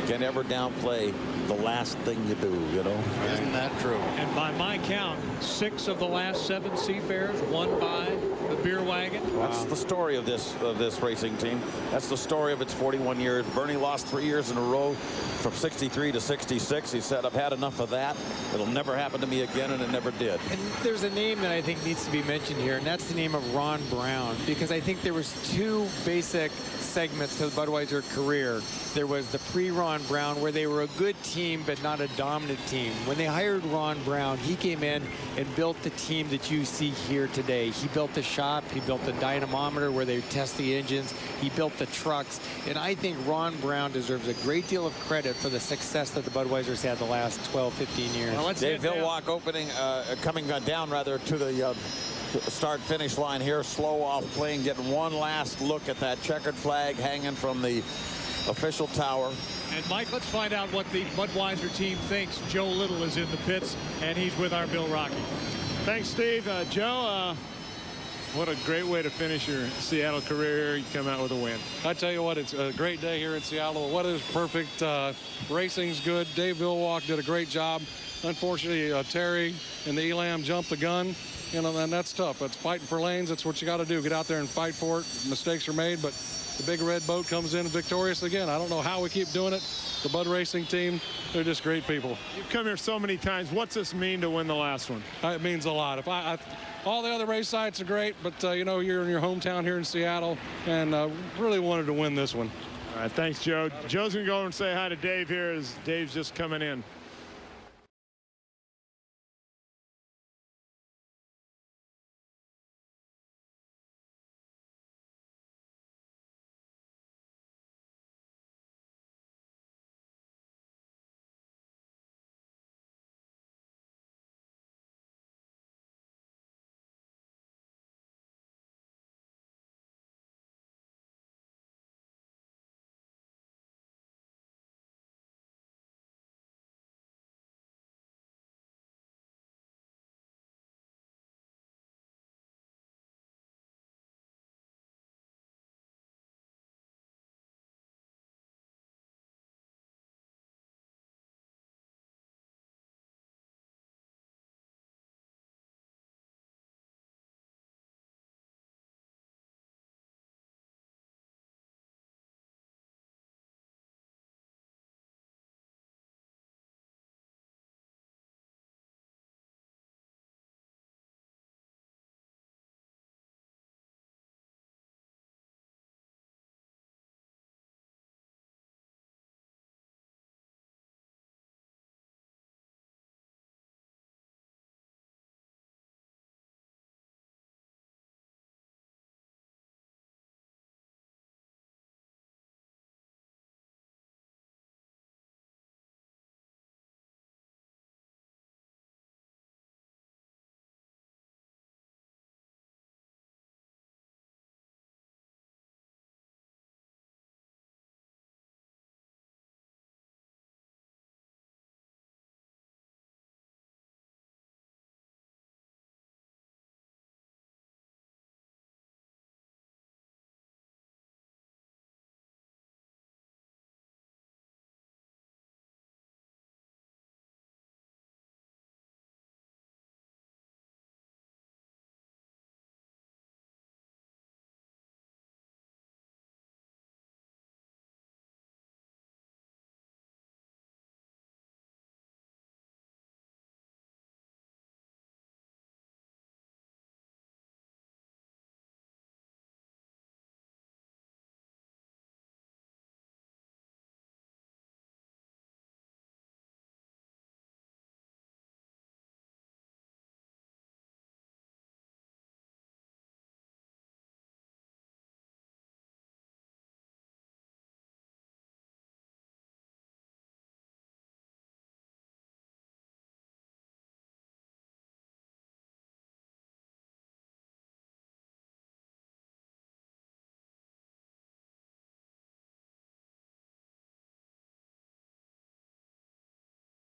downplay the last thing you do, you know. Isn't that true? And by my count, 6 of the last 7 Seafarers won by the Beer Wagon. That's the story of this racing team. That's the story of its 41 years. Bernie lost 3 years in a row from 63 to 66. He said, I've had enough of that. It'll never happen to me again, and it never did. And there's a name that I think needs to be mentioned here, and that's the name of Ron Brown, because I think there was 2 basic segments to the Budweiser career. There was the pre-Ron Brown, where they were a good team but not a dominant team. When they hired Ron Brown, he came in and built the team that you see here today. He built the shop, he built the dynamometer where they test the engines, he built the trucks, and I think Ron Brown deserves a great deal of credit for the success that the Budweisers had the last 12, 15 years. Well, Dave Villwock coming down rather to the start-finish line here, slow off plane, getting one last look at that checkered flag hanging from the official tower. And Mike, let's find out what the Budweiser team thinks. Joe Little is in the pits, and he's with our Bill Rocky. Thanks, Steve. Joe, what a great way to finish your Seattle career here. You come out with a win. I tell you what, it's a great day here in Seattle. The weather is perfect. Racing's good. Dave Villwock did a great job. Unfortunately, Terry and the Elam jumped the gun. You know, and that's tough. That's fighting for lanes. That's what you got to do. Get out there and fight for it. Mistakes are made, but the big red boat comes in victorious again. I don't know how we keep doing it. The Bud Racing team, they're just great people. You've come here so many times. What's this mean to win the last one? It means a lot. All the other race sites are great, but you know, you're in your hometown here in Seattle, and really wanted to win this one. All right, thanks, Joe. Joe's going to go over and say hi to Dave here as Dave's just coming in.